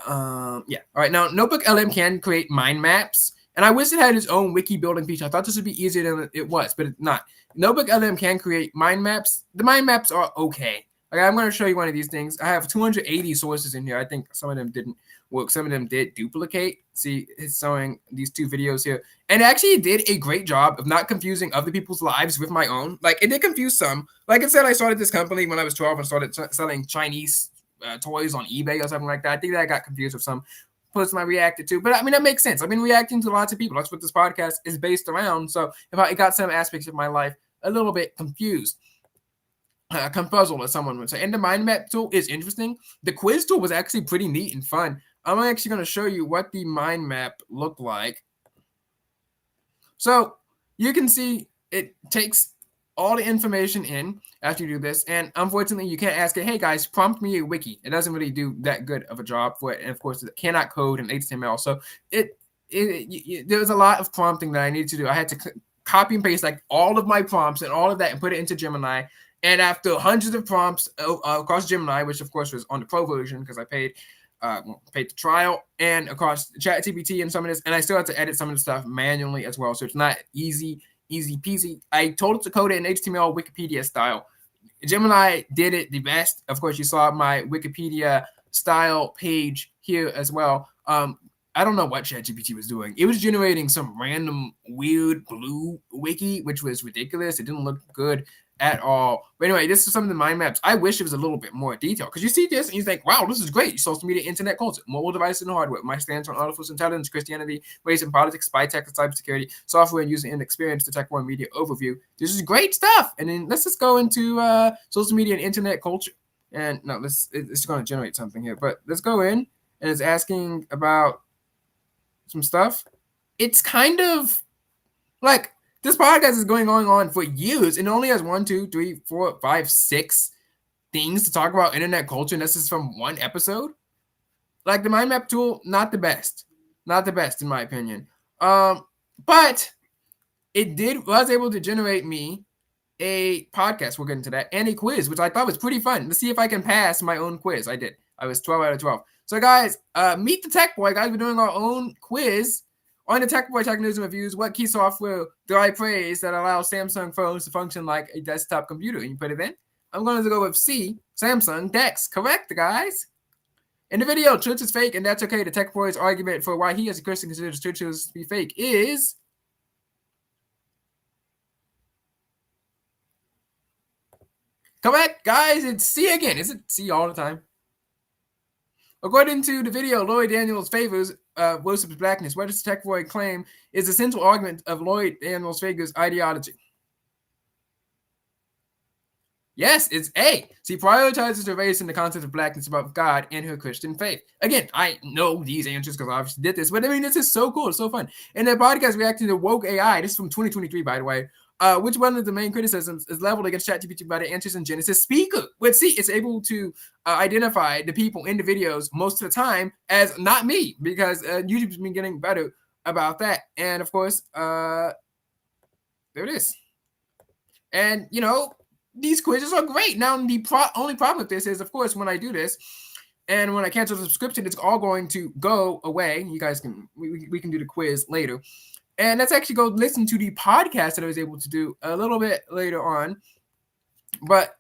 Yeah. All right. Now, Notebook LM can create mind maps. And I wish it had its own wiki building feature. I thought this would be easier than it was, but it's not. Notebook LM can create mind maps. The mind maps are okay. Okay, I'm going to show you one of these things. I have 280 sources in here. I think some of them didn't work. Some of them did duplicate. See, it's showing these 2 videos here. And it actually did a great job of not confusing other people's lives with my own. Like, it did confuse some. Like I said, I started this company when I was 12 and started selling Chinese toys on eBay or something like that. I think that I got confused with some. person I reacted to. But I mean, that makes sense. I've been reacting to lots of people. That's what this podcast is based around. So if I got some aspects of my life a little bit confused, confuzzled, as someone would say. And the mind map tool is interesting. The quiz tool was actually pretty neat and fun. I'm actually going to show you what the mind map looked like. So you can see it takes all the information in after you do this. And unfortunately, you can't ask it, hey guys, prompt me a wiki. It doesn't really do that good of a job for it. And of course, it cannot code in HTML. So there's a lot of prompting that I needed to do. I had to copy and paste like all of my prompts and all of that and put it into Gemini. And after hundreds of prompts across Gemini, which of course was on the pro version because I paid the trial, and across ChatGPT and some of this, and I still have to edit some of the stuff manually as well. So it's not easy peasy. I told it to code it in HTML Wikipedia style. Gemini did it the best. Of course, you saw my Wikipedia style page here as well. I don't know what ChatGPT was doing. It was generating some random weird blue wiki, which was ridiculous. It didn't look good at all. But anyway, this is some of the mind maps. I wish it was a little bit more detailed because you see this and you think, wow, this is great. Social media, internet culture, mobile devices and hardware, my stance on artificial intelligence, Christianity, race and politics, spy tech and cybersecurity, software and user experience, the TechBoy media overview. This is great stuff. And then let's just go into social media and internet culture. And no, it's going to generate something here. But let's go in, and it's asking about some stuff. It's kind of like this podcast is going on for years and it only has 1, 2, 3, 4, 5, 6 things to talk about internet culture, and this is from one episode. Like the mind map tool, not the best in my opinion. But it was able to generate me a podcast. We'll get into that, and a quiz, which I thought was pretty fun. Let's see if I can pass my own quiz. I did. I was 12 out of 12. So guys, meet the Tech Boy. Guys, we're doing our own quiz on the TechBoy Tech News and Reviews. What key software do I praise that allows Samsung phones to function like a desktop computer? And you put it in. I'm going to go with C, Samsung DeX. Correct, guys. In the video, church is fake, and that's okay. The TechBoy's argument for why he as a Christian considers churches to be fake is correct, guys. It's C again. Is it C all the time? According to the video, Lloyd Daniels favors worships blackness. What does the TechBoy claim is the central argument of Lloyd Daniels' favors ideology? Yes, it's A. She prioritizes the race and the concept of blackness above God and her Christian faith. Again, I know these answers because I obviously did this, but I mean, this is so cool. It's so fun. And the podcast reacting to woke AI, this is from 2023, by the way, which one of the main criticisms is leveled against ChatGPT by the answers in Genesis Speaker. But see, it's able to identify the people in the videos most of the time as not me because YouTube's been getting better about that. And of course, there it is. And, you know, these quizzes are great. Now, the only problem with this is, of course, when I do this and when I cancel the subscription, it's all going to go away. You guys can, we can do the quiz later. And let's actually go listen to the podcast that I was able to do a little bit later on. But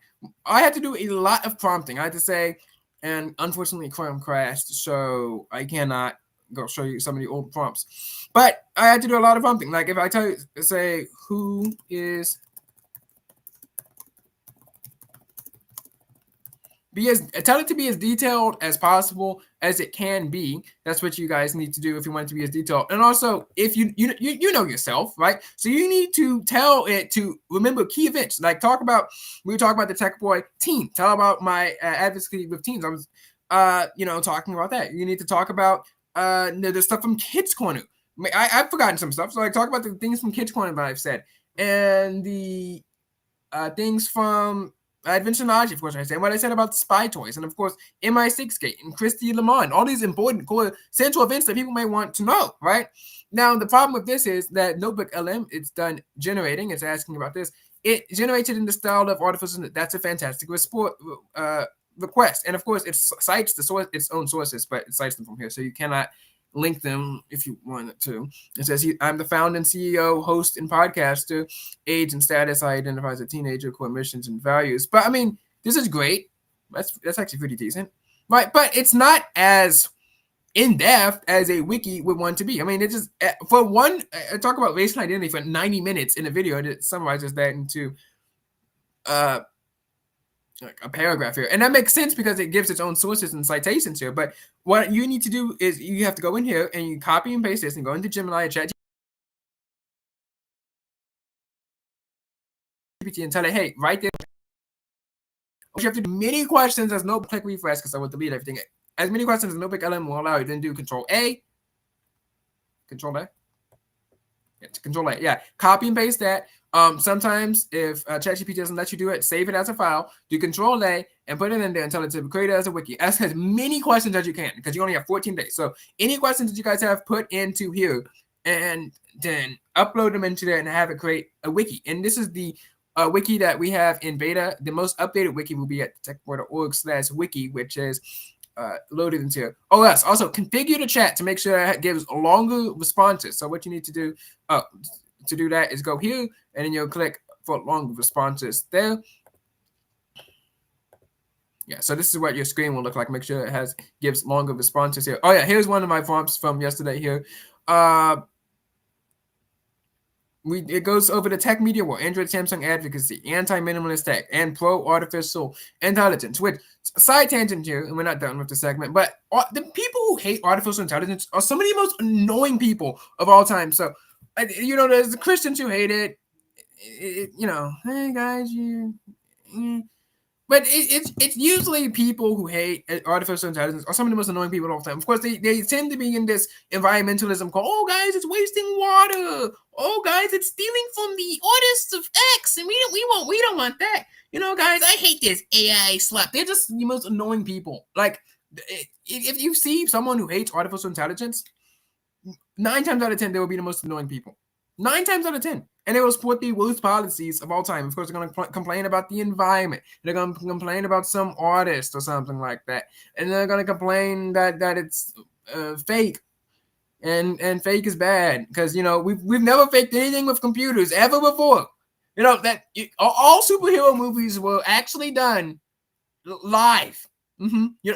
I had to do a lot of prompting, I had to say, and unfortunately Chrome crashed, so I cannot go show you some of the old prompts. But I had to do a lot of prompting. Like if I tell you, say, who is... tell it to be as detailed as possible as it can be. That's what you guys need to do if you want it to be as detailed. And also, if you know yourself, right? So you need to tell it to remember key events. Like we were talking about the TechBoy teen. Tell about my advocacy with teens. I was, talking about that. You need to talk about the stuff from Kids Corner. I've forgotten some stuff. So like talk about the things from Kids Corner that I've said. And the things from Adventure Knowledge, of course, I said what I said about spy toys, and of course, MI6 Gate and Christy Lamont, all these important core central events that people may want to know, right? Now, the problem with this is that Notebook LM, it's done generating, it's asking about this. It generates it in the style of artificial, that's a fantastic request. And of course, it cites its own sources, but it cites them from here, so you cannot link them if you wanted to. It says, I'm the founder and CEO, host, and podcaster. Age and status, I identify as a teenager, core missions and values. But I mean, this is great. That's actually pretty decent, right? But it's not as in-depth as a wiki would want to be. I mean, it's just, for one, I talk about race and identity for 90 minutes in a video, and it summarizes that into like a paragraph here, and that makes sense because it gives its own sources and citations here. But what you need to do is you have to go in here and you copy and paste this and go into Gemini and ChatGPT and tell it, hey, write this. You have to do many questions as no click refresh because I will delete everything. As many questions as Notebook LM will allow you. Then do Control A, Control A. Yeah, Control A. Yeah, copy and paste that. Sometimes if ChatGPT doesn't let you do it, save it as a file. Do Control A and put it in there and tell it to create it as a wiki. Ask as many questions as you can because you only have 14 days. So any questions that you guys have, put into here and then upload them into there and have it create a wiki. And this is the wiki that we have in beta. The most updated wiki will be at TheTechBoy.org/wiki, which is loaded into here. Oh, yes. Also, configure the chat to make sure it gives longer responses. So what you need to do to do that is go here, and then you'll click for longer responses there. Yeah, so this is what your screen will look like. Make sure it gives longer responses here. Oh, yeah, here's one of my prompts from yesterday here. It goes over the tech media war, Android, Samsung advocacy, anti-minimalist tech, and pro-artificial intelligence. Which, side tangent here, and we're not done with the segment, but the people who hate artificial intelligence are some of the most annoying people of all time. So, there's the Christians who hate it. Hey guys, but it's usually people who hate artificial intelligence are some of the most annoying people of all time. Of course, they tend to be in this environmentalism called, oh, guys, it's wasting water. Oh, guys, it's stealing from the artists of X, and we don't want that. Guys, I hate this AI slap. They're just the most annoying people. Like, if you see someone who hates artificial intelligence, 9 times out of 10, they will be the most annoying people. 9 times out of 10. And they will support the worst policies of all time. Of course, they're going to complain about the environment. They're going to complain about some artist or something like that. And they're going to complain that it's fake. And fake is bad. Because, we've never faked anything with computers ever before. That all superhero movies were actually done live.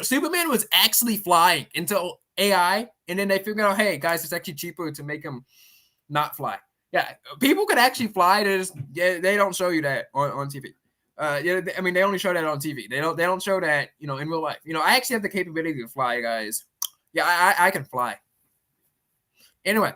Superman was actually flying until AI. And then they figured out, hey, guys, it's actually cheaper to make him not fly. Yeah, people could actually fly. They don't show you that on TV. They only show that on TV. They don't show that in real life. I actually have the capability to fly, guys. Yeah, I can fly. Anyway,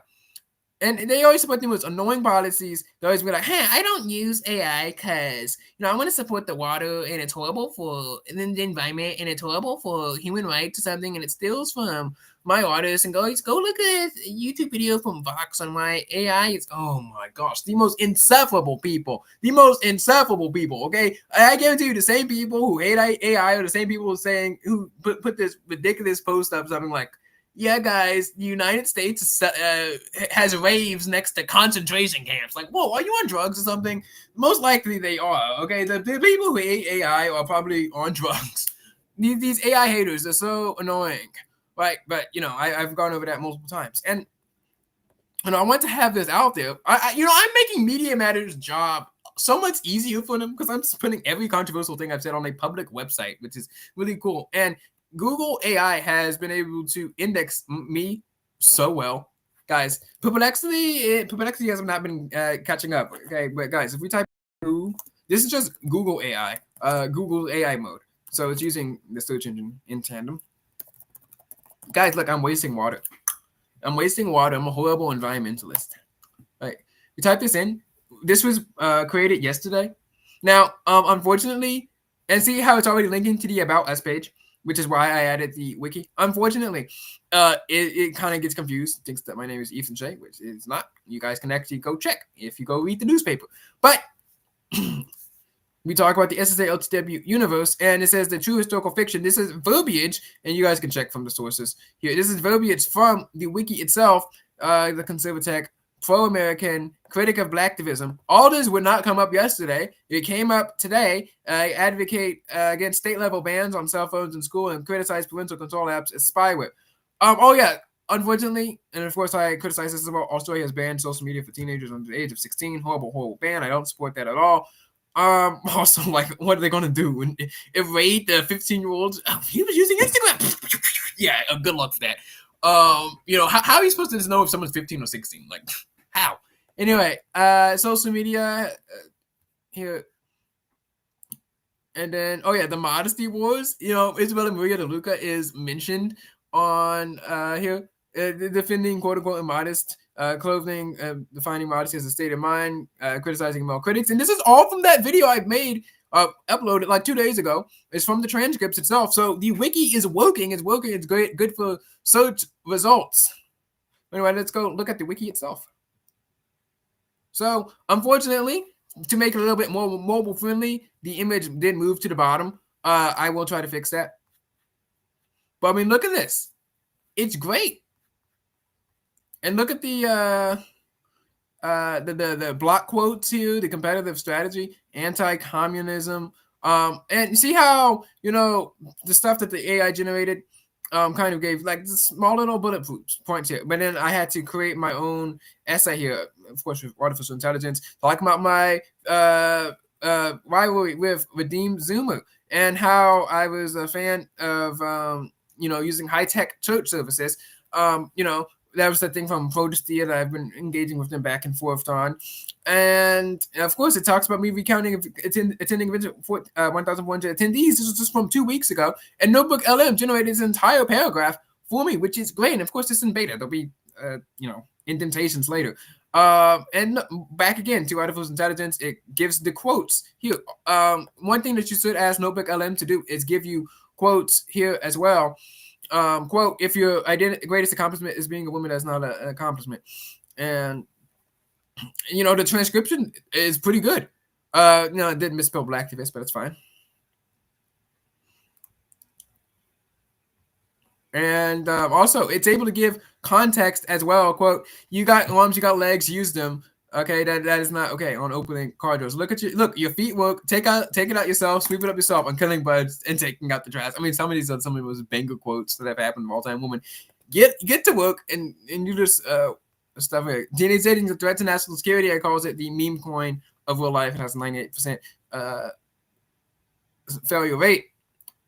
and they always support the most annoying policies. They always be like, hey, I don't use AI because, I want to support the water and it's horrible for the environment and it's horrible for human rights or something and it steals from my artists. And go look at a YouTube video from Vox on why AI is, oh my gosh, the most insufferable people. The most insufferable people, okay? I guarantee you the same people who hate AI are the same people who put this ridiculous post up something like, yeah, guys, the United States has raves next to concentration camps. Like, whoa, are you on drugs or something? Most likely they are, okay? The people who hate AI are probably on drugs. These AI haters are so annoying, right? But, I've gone over that multiple times. And I want to have this out there. I'm making Media Matters' job so much easier for them because I'm just putting every controversial thing I've said on a public website, which is really cool. And Google AI has been able to index me so well. Guys, Perplexity has not been catching up. Okay, but guys, if we type this is just Google AI, Google AI mode. So it's using the search engine in tandem. Guys, look, I'm wasting water. I'm wasting water. I'm a horrible environmentalist. Right. You type this in. This was created yesterday. Now, unfortunately, and see how it's already linking to the About Us page, which is why I added the wiki. Unfortunately, it kind of gets confused, thinks that my name is Ethan Shea, which is not. You guys can actually go check if you go read the newspaper. But we talk about the SSA LTW universe, and it says the true historical fiction. This is verbiage, and you guys can check from the sources here. This is verbiage from the wiki itself, the Conservatech, pro-American, critic of blacktivism. All this would not come up yesterday. It came up today. Advocate against state-level bans on cell phones in school and criticize parental control apps as spyware. Unfortunately, and of course I criticize this about Australia has banned social media for teenagers under the age of 16. Horrible ban. I don't support that at all. Also, like, what are they gonna do? Raid the 15-year-olds? Oh, he was using Instagram. Yeah, good luck for that. How are you supposed to just know if someone's 15 or 16? Like, how? Anyway, social media here. And then, oh yeah, the modesty wars. Isabella Maria De Luca is mentioned on here, defending quote unquote immodest clothing, defining modesty as a state of mind, criticizing male critics. And this is all from that video I made, uploaded like 2 days ago. It's from the transcripts itself. So the wiki is working. It's working. It's great, good for search results. Anyway, let's go look at the wiki itself. So, unfortunately, to make it a little bit more mobile friendly, the image did move to the bottom. I will try to fix that. But I mean, look at this. It's great. And look at the block quotes here, the competitive strategy, anti-communism. And see how, the stuff that the AI generated kind of gave like small little bullet points here. But then I had to create my own essay here, of course, with artificial intelligence, talking about my rivalry with Redeem Zoomer and how I was a fan of, using high-tech church services. That was the thing from Protestia that I've been engaging with them back and forth on. And of course, it talks about me recounting attending 1,400 attendees. This was just from 2 weeks ago. And Notebook LM generated this entire paragraph for me, which is great. And of course, it's in beta. There'll be, indentations later. And back again to artificial intelligence, it gives the quotes here. One thing that you should ask Notebook LM to do is give you quotes here as well. Quote, if your greatest accomplishment is being a woman, that's not an accomplishment. And the transcription is pretty good. It did misspell blacktivist, but it's fine. And also, it's able to give context as well. Quote, you got arms, you got legs, use them. Okay, that is not okay on opening car doors. Look, your feet work. Take it out yourself, sweep it up yourself on killing bugs and taking out the trash. I mean, some of these are some of those banger quotes that have happened to all-time women. Get to work and do this stuff here. DNA dating is a threat to national security. I calls it the meme coin of real life. It has 98% failure rate.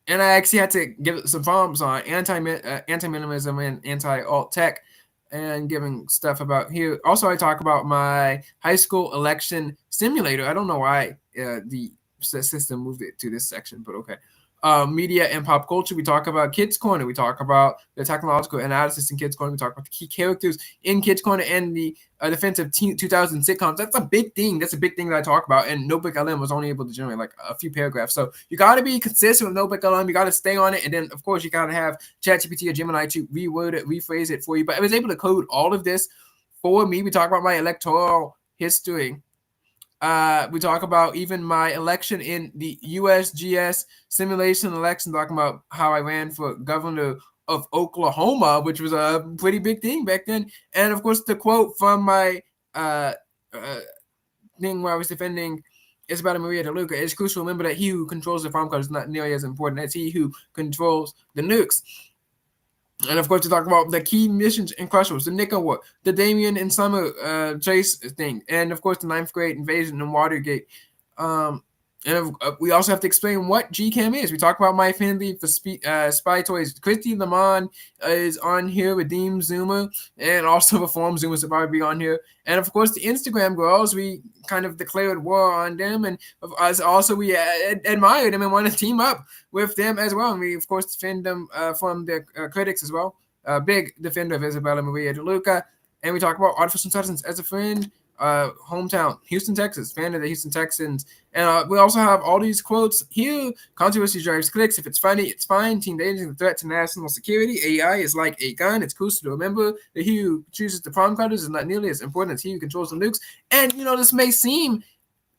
And I actually had to give it some forms on anti-minimalism and anti-alt tech, and giving stuff about here. Also, I talk about my high school election simulator. I don't know why the system moved it to this section, but okay. Media and pop culture. We talk about Kids Corner. We talk about the technological analysis in Kids Corner. We talk about the key characters in Kids Corner and the defense of 2000 sitcoms. That's a big thing. That's a big thing that I talk about. And Notebook LM was only able to generate like a few paragraphs. So you got to be consistent with Notebook LM. You got to stay on it. And then, of course, you got to have ChatGPT or Gemini to reword it, rephrase it for you. But I was able to code all of this for me. We talk about my electoral history. We talk about even my election in the USGS simulation election, talking about how I ran for governor of Oklahoma, which was a pretty big thing back then. And of course, the quote from my thing where I was defending Isabella Maria De Luca: it's crucial to remember that he who controls the farm code is not nearly as important as he who controls the nukes. And of course, to talk about the key missions and crushers, the Nickel War, the Damien and Summer chase thing, and of course, the 9th grade invasion and Watergate. And we also have to explain what GCAM is. We talk about my affinity for spy toys. Christy Lamont is on here, Redeem Zoomer, and also Reform Zoomer should probably be on here. And of course, the Instagram girls, we kind of declared war on them, and also we admired them and want to team up with them as well. And we, of course, defend them from their critics as well. Big defender of Isabella Maria De Luca. And we talk about artificial intelligence as a friend. Hometown, Houston, Texas, fan of the Houston Texans. And we also have all these quotes here. Controversy drives clicks. If it's funny, it's fine. Team dating is a threat to national security. AI is like a gun. It's crucial to remember that he who chooses the prom cutters is not nearly as important as he who controls the nukes. And, this may seem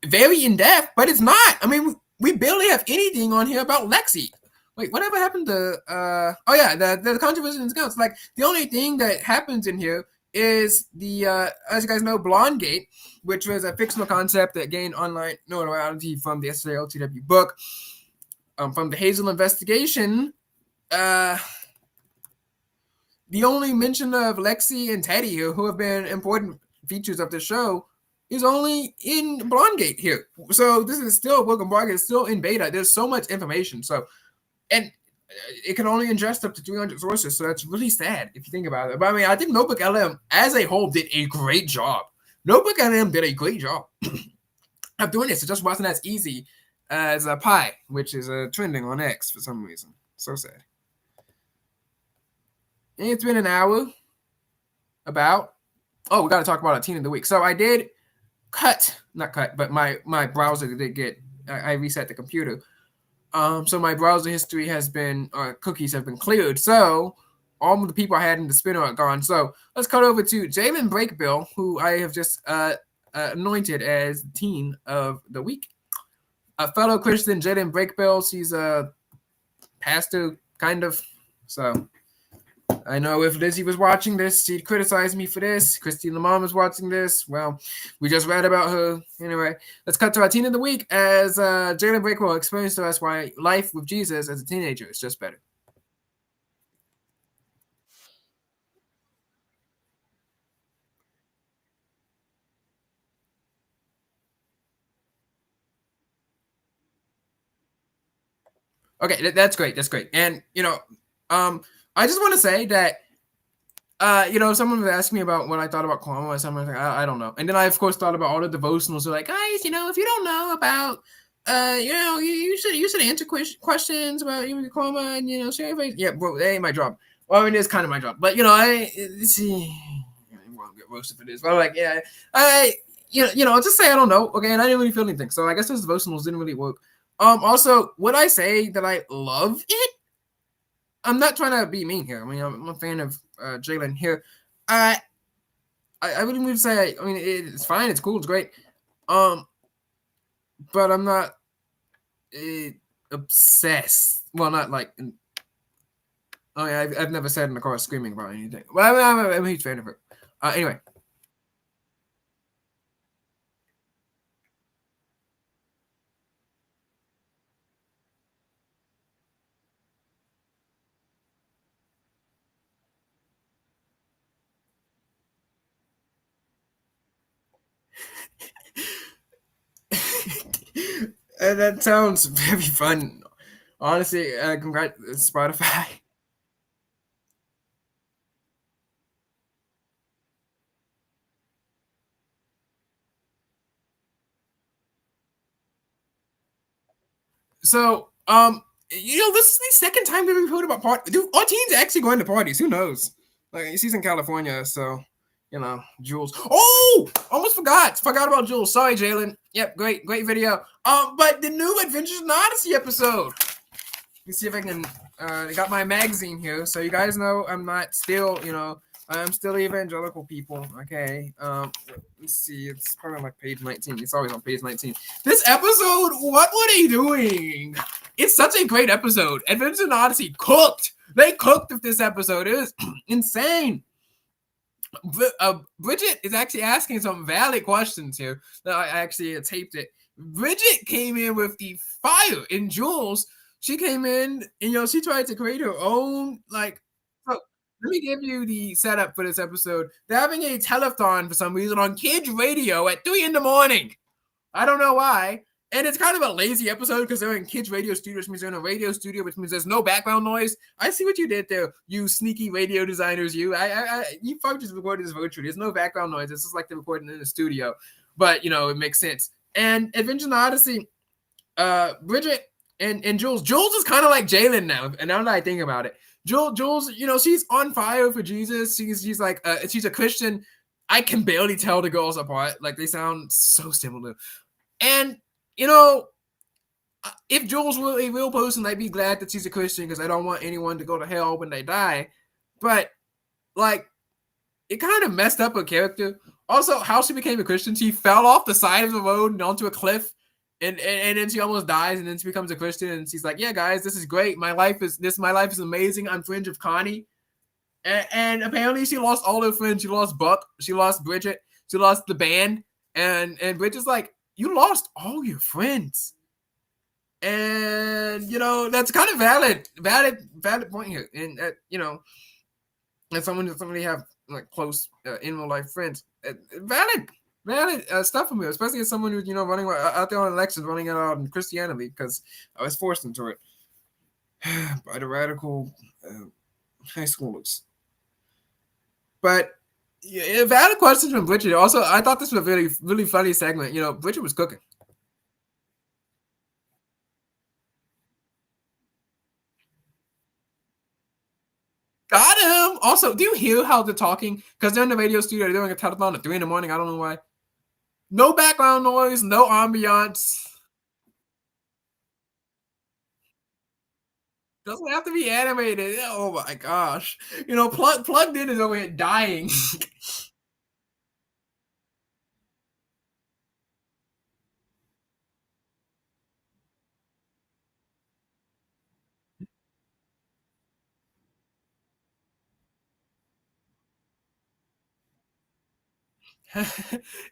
very in-depth, but it's not. I mean, we barely have anything on here about Lexi. Wait, whatever happened to, the controversy in accounts? Like, the only thing that happens in here is the, as you guys know, Blonde Gate, which was a fictional concept that gained online notoriety from the SALTW book. From the Hazel investigation, the only mention of Lexi and Teddy, who have been important features of the show, is only in Blonde Gate here. So this is still a book of progress. It's still in beta. There's so much information. So, and it can only ingest up to 300 sources, so that's really sad if you think about it. But I mean, I think Notebook LM as a whole did a great job. Notebook LM did a great job of doing this. It just wasn't as easy as a pie, which is trending on X for some reason. So sad. And it's been an hour. About oh, we got to talk about a teen of the week. So I did not cut, but my browser did get. I reset the computer. So my browser history has been cookies have been cleared. So all of the people I had in the spinner are gone. So let's cut over to Jalen Breakbill, who I have just anointed as teen of the week. A fellow Christian, Jalen Breakbill. She's a pastor, kind of. So I know if Lizzie was watching this, she'd criticize me for this. Christine Lamont was watching this. Well, we just read about her. Anyway, let's cut to our teen of the week as Jalen Breakwell explains to us why life with Jesus as a teenager is just better. Okay, that's great. That's great. And, I just want to say that someone was asking me about what I thought about Cuomo or something. I don't know. And then I, of course, thought about all the devotionals. They're like, guys, if you don't know about, you should answer questions about Cuomo and share your yeah, bro, that ain't my job. Well, I mean, it's kind of my job, but I see. I won't get roasted for this, but I'm like, yeah, I'll just say I don't know. Okay, and I didn't really feel anything, so I guess those devotionals didn't really work. Also, would I say that I love it? I'm not trying to be mean here. I mean, I'm a fan of Jalen here. I wouldn't even say. I mean, it's fine. It's cool. It's great. But I'm not obsessed. Well, not like. Oh yeah, I've never sat in the car screaming about anything. Well, I'm a huge fan of her. Anyway. That sounds very fun. Honestly, congrats, Spotify. So, this is the second time we've ever heard about parties. Dude, our teens actually going to parties. Who knows? Like, she's in California, so, Jules. Oh, almost forgot about Jules. Sorry, Jalen. Yep, great video. But the new Adventures in Odyssey episode. Let me see if I can. I got my magazine here, so you guys know I'm not still, I'm still evangelical, people. Okay. Let's see. It's probably like page 19. It's always on page 19. This episode, what were they doing? It's such a great episode. Adventures in Odyssey cooked. They cooked with this episode. It was insane. Bridget is actually asking some valid questions here. I actually taped it. Bridget came in with the fire, and Jules, she came in and she tried to create her own So let me give you the setup for this episode. They're having a telethon for some reason on kids radio at 3 a.m. I don't know why. And it's kind of a lazy episode because they're in kids' radio studio, which means they're in a radio studio, which means there's no background noise. I see what you did there, you sneaky radio designers. You probably just recorded this virtually. There's no background noise. It's just like they're recording in the studio. But, it makes sense. And Adventure in Odyssey, Bridget and Jules. Jules is kind of like Jalen now. And now that I think about it, Jules, she's on fire for Jesus. She's like, she's a Christian. I can barely tell the girls apart. Like, they sound so similar. And, if Jules were a real person, I'd be glad that she's a Christian because I don't want anyone to go to hell when they die. But, it kind of messed up her character. Also, how she became a Christian, she fell off the side of the road and onto a cliff. And then she almost dies, and then she becomes a Christian, and she's like, "Yeah, guys, this is great. My life is amazing. I'm friends with Connie." And apparently, she lost all her friends. She lost Buck. She lost Bridget. She lost the band. And Bridget's like, "You lost all your friends." And that's kind of valid point here. And and somebody have like close in real life friends, valid stuff from here, especially as someone who's running out there on elections, running it out in Christianity because I was forced into it by the radical high schoolers. But yeah, valid questions from Bridget. Also, I thought this was a really really funny segment. Bridget was cooking. Got him. Also, do you hear how they're talking? Because they're in the radio studio, they're doing a telethon at 3 in the morning. I don't know why. No background noise, no ambiance. Doesn't have to be animated. Oh my gosh. Plugged in is over here dying.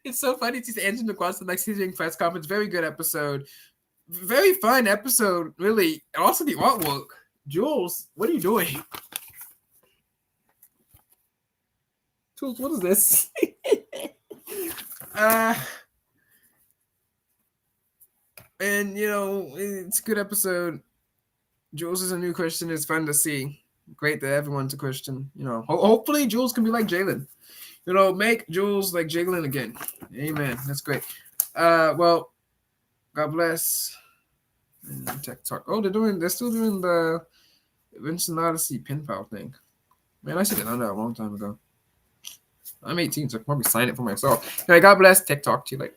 It's so funny to see Angela across the next season press conference. Very good episode. Very fun episode, really. And also the artwork. Jules, what are you doing? Jules, what is this? uh and it's a good episode. Jules is a new Christian. It's fun to see. Great that everyone's a Christian. Hopefully Jules can be like Jalen. Make Jules like Jalen again. Amen. That's great. Well, God bless. Tech Talk. Oh, they're still doing the Vincent Odyssey pen pal thing. Man, I should have done that a long time ago. I'm 18, so I can probably sign it for myself. Anyway, God bless. Tech Talk to you later.